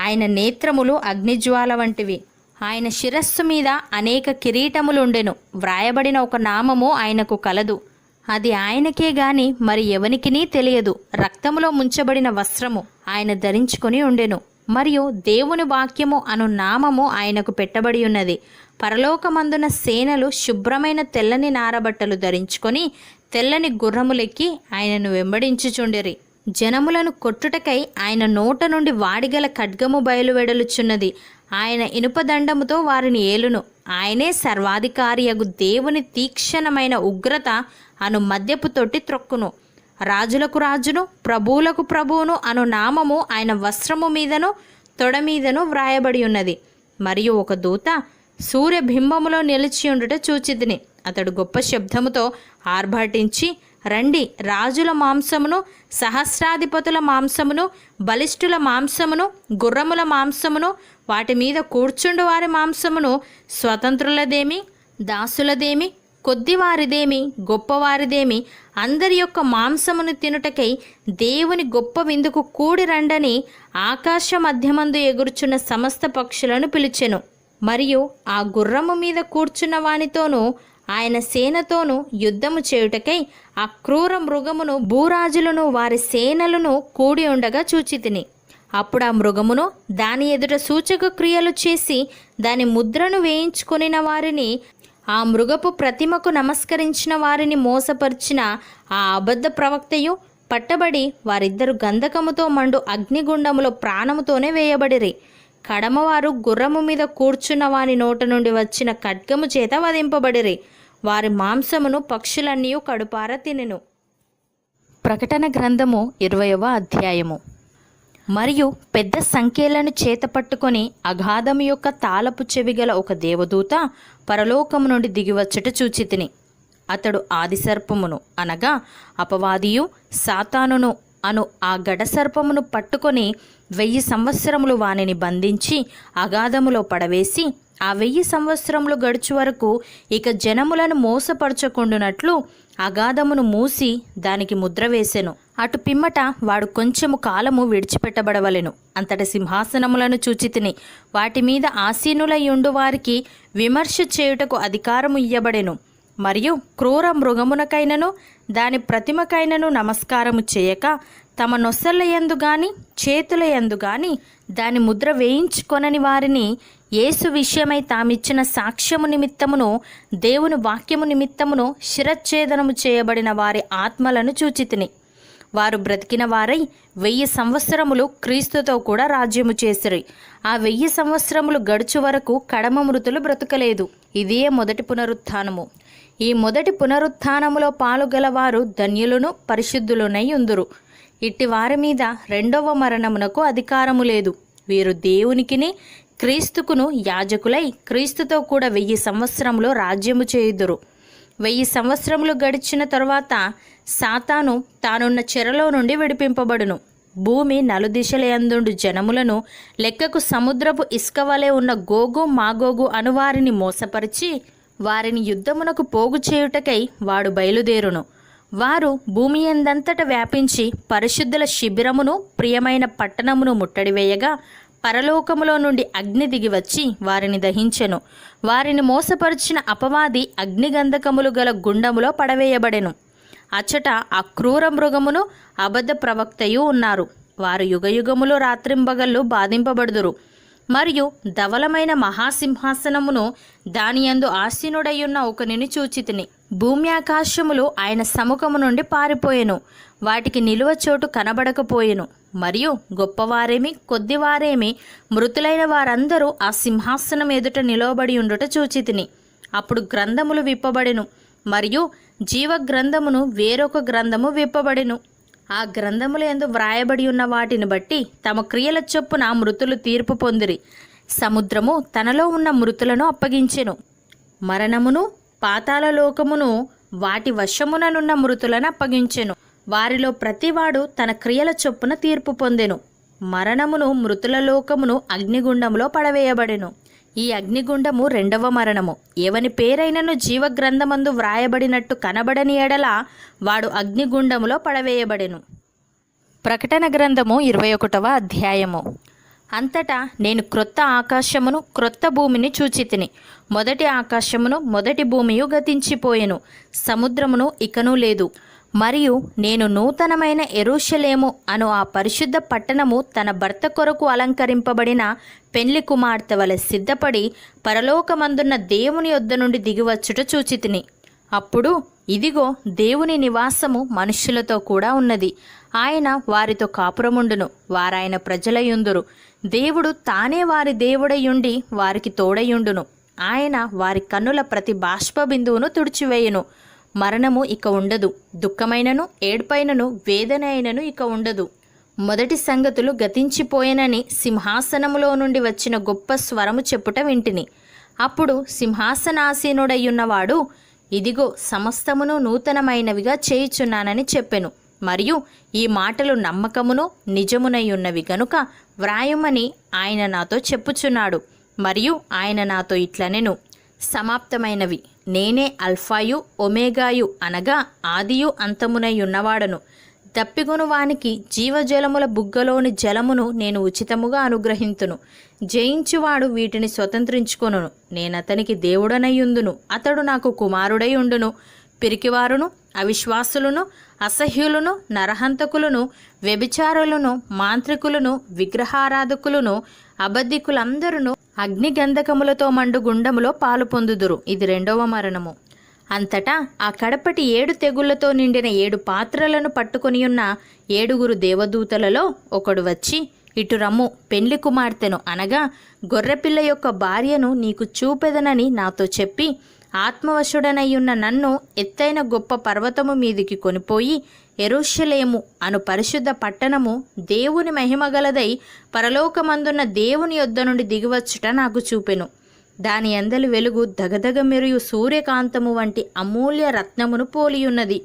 ఆయన నేత్రములు అగ్నిజ్వాల వంటివి. ఆయన శిరస్సు మీద అనేక కిరీటములుండెను. వ్రాయబడిన ఒక నామము ఆయనకు కలదు. అది ఆయనకే గాని మరి ఎవనికినీ తెలియదు. రక్తములో ముంచబడిన వస్త్రము ఆయన ధరించుకొని ఉండెను. మరియు దేవుని వాక్యము అను నామము ఆయనకు పెట్టబడి ఉన్నది. పరలోకమందున సేనలు శుభ్రమైన తెల్లని నారబట్టలు ధరించుకొని తెల్లని గుర్రములెక్కి ఆయనను వెంబడించుచుండిరి. జనములను కొట్టుటకై ఆయన నోట నుండి వాడిగల ఖడ్గము బయలువెడలుచున్నది. ఆయన ఇనుపదండముతో వారిని ఏలును. ఆయనే సర్వాధికారియగు దేవుని తీక్షణమైన ఉగ్రత అను మద్యపు తొట్టి త్రొక్కును. రాజులకు రాజును ప్రభువులకు ప్రభువును అను నామము ఆయన వస్త్రము మీదను తొడ మీదను వ్రాయబడి ఉన్నది. మరియు ఒక దూత సూర్యబింబములో నిలిచియుండుట చూచితిని. అతడు గొప్ప శబ్దముతో ఆర్భాటించి, రండి, రాజుల మాంసమును సహస్రాధిపతుల మాంసమును బలిష్ఠుల మాంసమును గుర్రముల మాంసమును వాటి మీద కూర్చుండు వారి మాంసమును స్వతంత్రులదేమి దాసులదేమి కొద్దివారిదేమి గొప్పవారిదేమి అందరి యొక్క మాంసమును తినుటకై దేవుని గొప్ప విందుకు కూడి రండని ఆకాశ మధ్యమందు ఎగురుచున్న సమస్త పక్షులను పిలిచెను. మరియు ఆ గుర్రము మీద కూర్చున్న వానితోనూ ఆయన సేనతోనూ యుద్ధము చేయుటకై ఆ క్రూర మృగమును భూరాజులను వారి సేనలను కూడి ఉండగా చూచితిని. అప్పుడు ఆ మృగమును దాని ఎదుట సూచక క్రియలు చేసి దాని ముద్రను వేయించుకొనిన వారిని, ఆ మృగపు ప్రతిమకు నమస్కరించిన వారిని మోసపరిచిన ఆ అబద్ధ ప్రవక్తయు పట్టబడి వారిద్దరు గంధకముతో మండు అగ్నిగుండములో ప్రాణముతోనే వేయబడిరి. కడమవారు గుర్రము మీద కూర్చున్న వాని నోట నుండి వచ్చిన ఖడ్గము చేత వధింపబడిరి. వారి మాంసమును పక్షులన్నీ కడుపార తినెను. ప్రకటన గ్రంథము 20వ అధ్యాయము. మరియు పెద్ద సంఖ్యలను చేతపట్టుకొని అగాధము యొక్క తాళపు చెవిగల ఒక దేవదూత పరలోకము నుండి దిగివచ్చుట చూచితిని. అతడు ఆదిసర్పమును అనగా అపవాదియు సాతానును అను ఆ గడసర్పమును పట్టుకొని 1000 సంవత్సరములు వానిని బంధించి అగాధములో పడవేసి ఆ 1000 సంవత్సరములు గడుచు వరకు ఇక జనములను మోసపరచకుండునట్లు అగాధమును మూసి దానికి ముద్ర వేసెను. అటు పిమ్మట వాడు కొంచెము కాలము విడిచిపెట్టబడవలెను. అంతటి సింహాసనములను చూచితిని. వాటి మీద ఆసీనులయ్యుండు వారికి విమర్శ చేయుటకు అధికారము ఇయ్యబడెను. మరియు క్రూర మృగమునకైనను దాని ప్రతిమకైనను నమస్కారము చేయక తమ నొసళ్ళ యందు గాని చేతుల యందు గాని దాని ముద్ర వేయించుకొనని వారిని యేసు విషయమై తామిచ్చిన సాక్ష్యము నిమిత్తమును దేవుని వాక్యము నిమిత్తమును శిరచ్ఛేదనము చేయబడిన వారి ఆత్మలను చూచితిని. వారు బ్రతికిన వారై 1000 సంవత్సరములు క్రీస్తుతో కూడా రాజ్యము చేసిరి. ఆ 1000 సంవత్సరములు గడుచు వరకు కడమ మృతులు బ్రతకలేదు. ఇదే మొదటి పునరుత్థానము. ఈ మొదటి పునరుత్థానములో పాలుగలవారు ధన్యులను పరిశుద్ధులునై ఉందురు. ఇట్టి వారి మీద రెండవ మరణమునకు అధికారము లేదు. వీరు దేవునికిని క్రీస్తుకును యాజకులై క్రీస్తుతో కూడా 1000 సంవత్సరములో రాజ్యము చేయుదురు. 1000 సంవత్సరములు గడిచిన తరువాత సాతాను తానున్న చెరలో నుండి విడిపింపబడును. భూమి నలుదిశలయందుండు జనములను లెక్కకు సముద్రపు ఇసుక వలె ఉన్న గోగు మాగోగు అనువారిని మోసపరిచి వారిని యుద్ధమునకు పోగు చేయుటకై వాడు బయలుదేరును. వారు భూమి ఎందంతట వ్యాపించి పరిశుద్ధుల శిబిరమును ప్రియమైన పట్టణమును ముట్టడివేయగా పరలోకములో నుండి అగ్ని దిగివచ్చి వారిని దహించెను. వారిని మోసపరిచిన అపవాది అగ్నిగంధకములు గల గుండములో పడవేయబడెను. అచ్చట ఆ క్రూర మృగమును అబద్ధ ప్రవక్తయు ఉన్నారు. వారు యుగయుగములు రాత్రింబగళ్ళు బాధింపబడుదురు. మరియు ధవలమైన మహాసింహాసనమును దానియందు ఆసీనుడయ్యున్న ఒకనిని చూచితిని. భూమి ఆకాశములు ఆయన సముఖము నుండి పారిపోయెను. వాటికి నిలువ చోటు కనబడకపోయెను. మరియు గొప్పవారేమి కొద్దివారేమి మృతులైన వారందరూ ఆ సింహాసనం ఎదుట నిలవబడి ఉండుట చూచితిని. అప్పుడు గ్రంథములు విప్పబడెను. మరియు జీవ గ్రంథమును వేరొక గ్రంథము విప్పబడెను. ఆ గ్రంథముల యందు వ్రాయబడి ఉన్న వాటిని బట్టి తమ క్రియల చొప్పున మృతులు తీర్పు పొందిరి. సముద్రము తనలో ఉన్న మృతులను అప్పగించెను. మరణమును పాతాళ లోకమును వాటి వశముననున్న మృతులను అప్పగించెను. వారిలో ప్రతివాడు తన క్రియల చొప్పున తీర్పు పొందెను. మరణమును మృతుల లోకమును అగ్నిగుండంలో పడవేయబడెను. ఈ అగ్నిగుండము రెండవ మరణము. ఎవని పేరైనను జీవగ్రంథమందు వ్రాయబడినట్టు కనబడని ఎడల వాడు అగ్నిగుండములో పడవేయబడెను. ప్రకటన గ్రంథము 21వ అధ్యాయము. అంతటా నేను క్రొత్త ఆకాశమును క్రొత్త భూమిని చూచితిని. మొదటి ఆకాశమును మొదటి భూమియు గతించిపోయెను. సముద్రమును ఇకనూ లేదు. మరియు నేను నూతనమైన యెరూషలేము అను ఆ పరిశుద్ధ పట్టణము తన భర్త కొరకు అలంకరింపబడిన పెండ్లి కుమార్తె వలె సిద్ధపడి పరలోకమందున్న దేవుని యొద్ద నుండి దిగివచ్చుట చూచితిని. అప్పుడు ఇదిగో దేవుని నివాసము మనుష్యులతో కూడా ఉన్నది. ఆయన వారితో కాపురముండును. వారాయన ప్రజలయుందురు. దేవుడు తానే వారి దేవుడయుండి వారికి తోడయుండును. ఆయన వారి కన్నుల ప్రతి బాష్ప బిందువును తుడిచివేయును. మరణము ఇక ఉండదు. దుఃఖమైనను ఏడ్పైనను వేదన అయినను ఇక ఉండదు. మొదటి సంగతులు గతించిపోయెనని సింహాసనములో నుండి వచ్చిన గొప్ప స్వరము చెప్పుట వింటిని. అప్పుడు సింహాసనాసీనుడయ్యున్నవాడు ఇదిగో సమస్తమును నూతనమైనవిగా చేయుచున్నానని చెప్పెను. మరియు ఈ మాటలు నమ్మకమును నిజమునై ఉన్నవి గనుక వ్రాయమని ఆయన నాతో చెప్పుచున్నాడు. మరియు ఆయన నాతో ఇట్లనెను, సమాప్తమైనవి. నేనే అల్ఫాయు ఒమేగాయు అనగా ఆదియు అంతమునై ఉన్నవాడను. దప్పిగొను వానికి జీవజలముల బుగ్గలోని జలమును నేను ఉచితముగా అనుగ్రహింతును. జయించువాడు వీటిని స్వతంత్రించుకొనును. నేనతనికి దేవుడనయ్యుందును. అతడు నాకు కుమారుడై ఉండును. పిరికివారును అవిశ్వాసులను అసహ్యులను నరహంతకులను వ్యభిచారులను మాంత్రికులను విగ్రహారాధకులను అబద్ధికులందరూ అగ్నిగంధకములతో మండు గుండములో పాలు పొందుదురు. ఇది రెండవ మరణము. అంతటా ఆ కడపటి 7 తెగుళ్లతో నిండిన 7 పాత్రలను పట్టుకొనియున్న 7 దేవదూతలలో ఒకడు వచ్చి, ఇటు రమ్ము, పెండ్లి కుమార్తెను అనగా గొర్రెపిల్ల యొక్క భార్యను నీకు చూపెదనని నాతో చెప్పి ఆత్మవశుడనయ్యున్న నన్ను ఎత్తైన గొప్ప పర్వతము మీదికి కొనిపోయి యెరూషలేము అను పరిశుద్ధ పట్టణము దేవుని మహిమగలదై పరలోకమందున్న దేవుని యొద్ద నుండి దిగివచ్చుట నాకు చూపెను. దాని అందలి వెలుగు దగదగ మెరియు సూర్యకాంతము వంటి అమూల్య రత్నమును పోలియున్నది.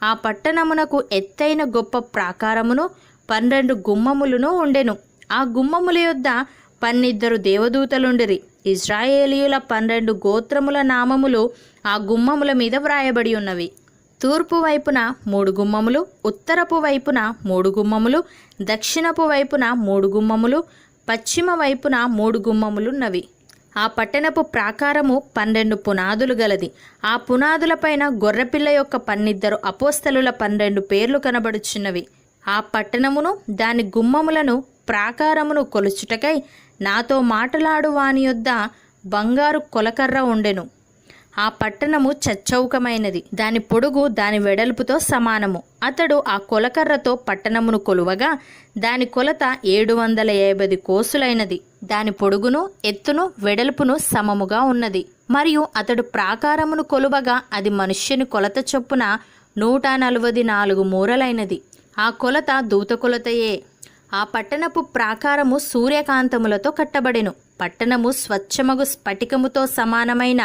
ఆ పట్టణమునకు ఎత్తైన గొప్ప ప్రాకారమును 12 గుమ్మములను ఉండెను. ఆ గుమ్మముల యొద్ద 12 దేవదూతలుండిరి. ఇజ్రాయేలీయుల 12 గోత్రముల నామములు ఆ గుమ్మముల మీద వ్రాయబడి ఉన్నవి. తూర్పు వైపున 3 గుమ్మములు, ఉత్తరపు వైపున 3 గుమ్మములు, దక్షిణపు వైపున 3 గుమ్మములు, పశ్చిమ వైపున 3 గుమ్మములున్నవి. ఆ పట్టణపు ప్రాకారము 12 పునాదులు గలది. ఆ పునాదులపైన గొర్రెపిల్ల యొక్క 12 అపోస్తలుల 12 పేర్లు కనబడుచున్నవి. ఆ పట్టణమును దాని గుమ్మములను ప్రాకారమును కొలుచుటకై నాతో మాటలాడు వాని యొద్ద బంగారు కొలకర్ర ఉండెను. ఆ పట్టణము చచ్చౌకమైనది, దాని పొడుగు దాని వెడల్పుతో సమానము. అతడు ఆ కొలకర్రతో పట్టణమును కొలువగా దాని కొలత 750 కోసులైనది. దాని పొడుగును ఎత్తును వెడల్పును సమముగా ఉన్నది. మరియు అతడు ప్రాకారమును కొలువగా అది మనుష్యుని కొలత చొప్పున 144 మూరలైనది. ఆ కొలత దూత కొలతయే. ఆ పట్టణపు ప్రాకారము సూర్యకాంతములతో కట్టబడెను. పట్టణము స్వచ్ఛమగు స్ఫటికముతో సమానమైన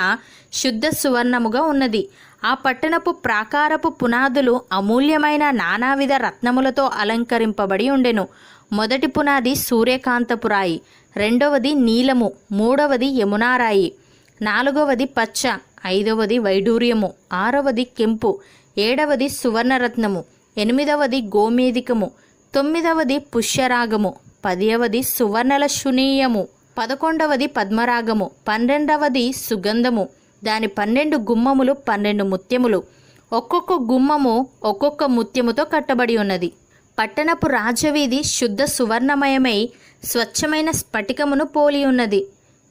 శుద్ధ సువర్ణముగా ఉన్నది. ఆ పట్టణపు ప్రాకారపు పునాదులు అమూల్యమైన నానావిధ రత్నములతో అలంకరింపబడి ఉండెను. మొదటి పునాది సూర్యకాంతపు రాయి, రెండవది నీలము, మూడవది యమునారాయి, నాలుగవది పచ్చ, ఐదవది వైడూర్యము, ఆరవది కెంపు, ఏడవది సువర్ణరత్నము, ఎనిమిదవది గోమేదికము, తొమ్మిదవది పుష్యరాగము, 10వది సువర్ణల శునీయము, 11వది పద్మరాగము, 12వది సుగంధము. దాని 12 గుమ్మములు 12 ముత్యములు, ఒక్కొక్క గుమ్మము ఒక్కొక్క ముత్యముతో కట్టబడి ఉన్నది. పట్టణపు రాజవీధి శుద్ధ సువర్ణమయమై స్వచ్ఛమైన స్ఫటికమును పోలి ఉన్నది.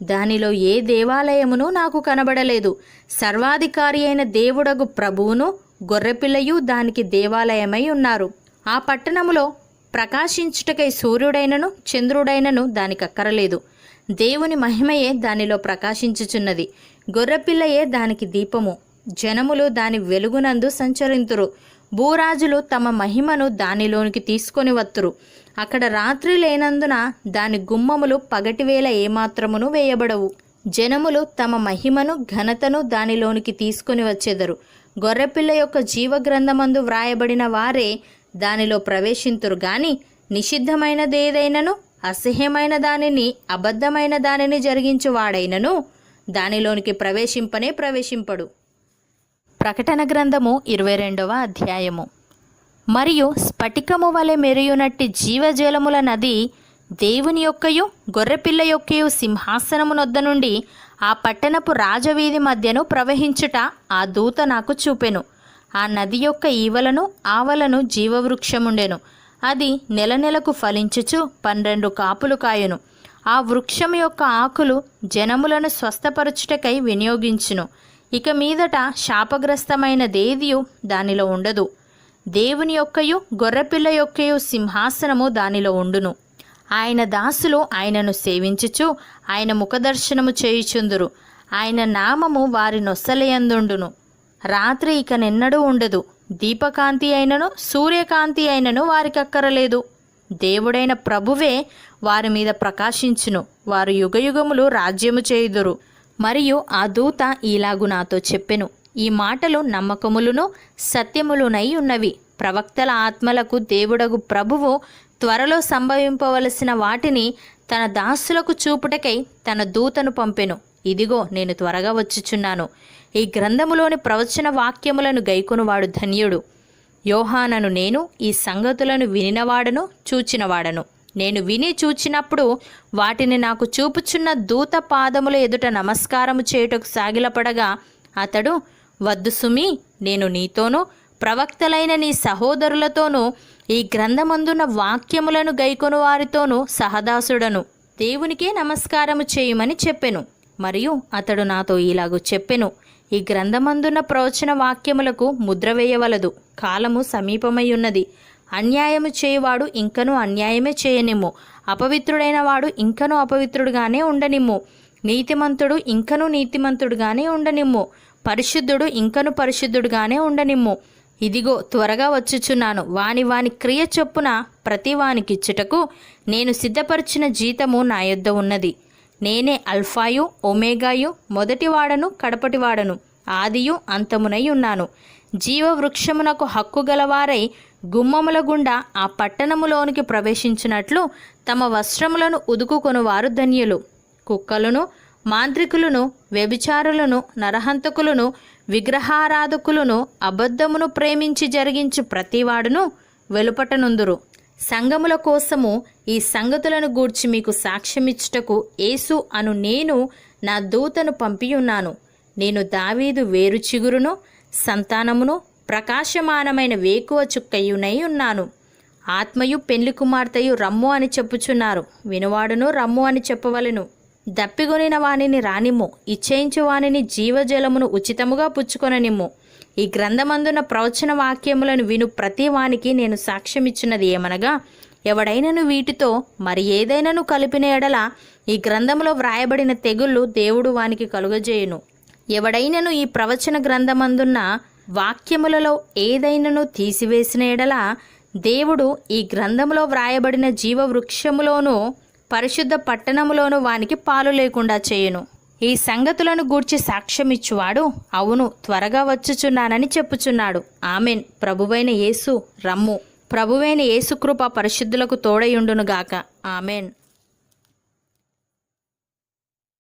దానిలో ఏ దేవాలయమును నాకు కనబడలేదు. సర్వాధికారి అయిన దేవుడగు ప్రభువును గొర్రెపిల్లయు దానికి దేవాలయమై ఉన్నారు. ఆ పట్టణములో ప్రకాశించుటకై సూర్యుడైనను చంద్రుడైనను దానికక్కరలేదు. దేవుని మహిమయే దానిలో ప్రకాశించుచున్నది. గొర్రెపిల్లయే దానికి దీపము. జనములు దాని వెలుగునందు సంచరింతురు. భూరాజులు తమ మహిమను దానిలోనికి తీసుకొని వత్తురు. అక్కడ రాత్రి లేనందున దాని గుమ్మములు పగటివేళ ఏమాత్రమును వేయబడవు. జనములు తమ మహిమను ఘనతను దానిలోనికి తీసుకొని వచ్చెదరు. గొర్రెపిల్ల యొక్క జీవగ్రంథమందు వ్రాయబడిన వారే దానిలో ప్రవేశింతురు గాని నిషిద్ధమైనదేదైనను అసహ్యమైన దానిని అబద్ధమైన దానిని జరిగించువాడైనను దానిలోనికి ప్రవేశింపడు. ప్రకటన గ్రంథము 22వ అధ్యాయము. మరియు స్ఫటికము వలె మెరియునట్టి జీవజలముల నది దేవుని యొక్కయు గొర్రెపిల్ల యొక్కయు సింహాసనమునొద్ద నుండి ఆ పట్టణపు రాజవీధి మధ్యను ప్రవహించుట ఆ దూత నాకు చూపెను. ఆ నది యొక్క ఈవలను ఆవలను జీవవృక్షముండెను. అది నెలకు ఫలించుచు 12 కాపులు కాయును. ఆ వృక్షము యొక్క ఆకులు జనములను స్వస్థపరచుటకై వినియోగించును. ఇక మీదట శాపగ్రస్తమైనదేదియు దానిలో ఉండదు. దేవుని యొక్కయు గొర్రెపిల్ల యొక్కయు సింహాసనము దానిలో ఉండును. ఆయన దాసులు ఆయనను సేవించుచు ఆయన ముఖదర్శనము చేయుచుందురు. ఆయన నామము వారి నొస్సలయందుండును. రాత్రి ఇక నిన్నడూ ఉండదు. దీపకాంతి అయినను సూర్యకాంతి అయినను వారికక్కరలేదు. దేవుడైన ప్రభువే వారి మీద ప్రకాశించును. వారు యుగయుగములు రాజ్యము చేయుదురు. మరియు ఆ దూత ఈలాగు నాతో చెప్పెను, ఈ మాటలు నమ్మకములును సత్యములునై ఉన్నవి. ప్రవక్తల ఆత్మలకు దేవుడగు ప్రభువు త్వరలో సంభవింపవలసిన వాటిని తన దాసులకు చూపుటకై తన దూతను పంపెను. ఇదిగో నేను త్వరగా వచ్చుచున్నాను. ఈ గ్రంథములోని ప్రవచన వాక్యములను గైకొనువాడు ధన్యుడు. యోహానను నేను ఈ సంగతులను వినినవాడను చూచినవాడను. నేను విని చూచినప్పుడు వాటిని నాకు చూపుచున్న దూత పాదముల ఎదుట నమస్కారము చేయుటకు సాగిలపడగా అతడు, వద్దు సుమి, నేను నీతోనూ ప్రవక్తలైన నీ సహోదరులతోనూ ఈ గ్రంథమందున్న వాక్యములను గైకొను వారితోనూ సహదాసుడను. దేవునికే నమస్కారము చేయుమని చెప్పెను. మరియు అతడు నాతో ఇలాగూ చెప్పెను, ఈ గ్రంథమందున్న ప్రవచన వాక్యములకు ముద్ర వేయవలదు. కాలము సమీపమై ఉన్నది. అన్యాయము చేయువాడు ఇంకనూ అన్యాయమే చేయనిమ్ము. అపవిత్రుడైన వాడు ఇంకనూ అపవిత్రుడుగానే ఉండనిమ్ము. నీతిమంతుడు ఇంకనూ నీతిమంతుడుగానే ఉండనిమ్ము. పరిశుద్ధుడు ఇంకనూ పరిశుద్ధుడుగానే ఉండనిమ్ము. ఇదిగో త్వరగా వచ్చుచున్నాను. వాని క్రియ చొప్పున ప్రతి వానికిచ్చుటకు నేను సిద్ధపరిచిన జీతము నా యొద్ద ఉన్నది. నేనే అల్ఫాయు ఒమేగాయు, మొదటివాడను కడపటివాడను, ఆదియు అంతమునై ఉన్నాను. జీవవృక్షమునకు హక్కు గలవారై గుమ్మముల గుండా ఆ పట్టణములోనికి ప్రవేశించినట్లు తమ వస్త్రములను ఉదుకుకొనువారు ధన్యులు. కుక్కలను, మాంత్రికులను, వ్యభిచారులను, నరహంతకులను, విగ్రహారాధకులను, అబద్ధమును ప్రేమించి జరిగించు ప్రతివాడును వెలుపటనుందురు. సంఘముల కోసము ఈ సంగతులను గూర్చి మీకు సాక్ష్యమిచ్చుటకు యేసు అను నేను నా దూతను పంపియున్నాను. నేను దావీదు వేరు చిగురును, సంతానమును, ప్రకాశమానమైన వేకువ చుక్కయునై ఉన్నాను. ఆత్మయు పెండ్లి కుమార్తెయు రమ్ము అని చెప్పుచున్నారు. వినువాడును రమ్ము అని చెప్పవలెను. దప్పిగొనిన వానిని రానిమ్ము, ఇచ్చేయించు వానిని జీవజలమును ఉచితముగా పుచ్చుకొననిమ్ము. ఈ గ్రంథమందున ప్రవచన వాక్యములను విను ప్రతి వానికి నేను సాక్ష్యమిచ్చినది ఏమనగా, ఎవడైనను వీటితో మరి ఏదైనాను కలిపిన ఎడల ఈ గ్రంథములో వ్రాయబడిన తెగుళ్ళు దేవుడు వానికి కలుగజేయును. ఎవడైనను ఈ ప్రవచన గ్రంథమందున్న వాక్యములలో ఏదైనను తీసివేసిన ఎడల దేవుడు ఈ గ్రంథములో వ్రాయబడిన జీవవృక్షములోనూ పరిశుద్ధ పట్టణములోనూ వానికి పాలు లేకుండా చేయును. ఈ సంగతులను గూర్చి సాక్ష్యమిచ్చువాడు అవును, త్వరగా వచ్చుచున్నానని చెప్పుచున్నాడు. ఆమెన్. ప్రభువైన యేసు రమ్ము. ప్రభువైన యేసు కృప పరిశుద్ధులకు తోడయుండునుగాక. ఆమెన్.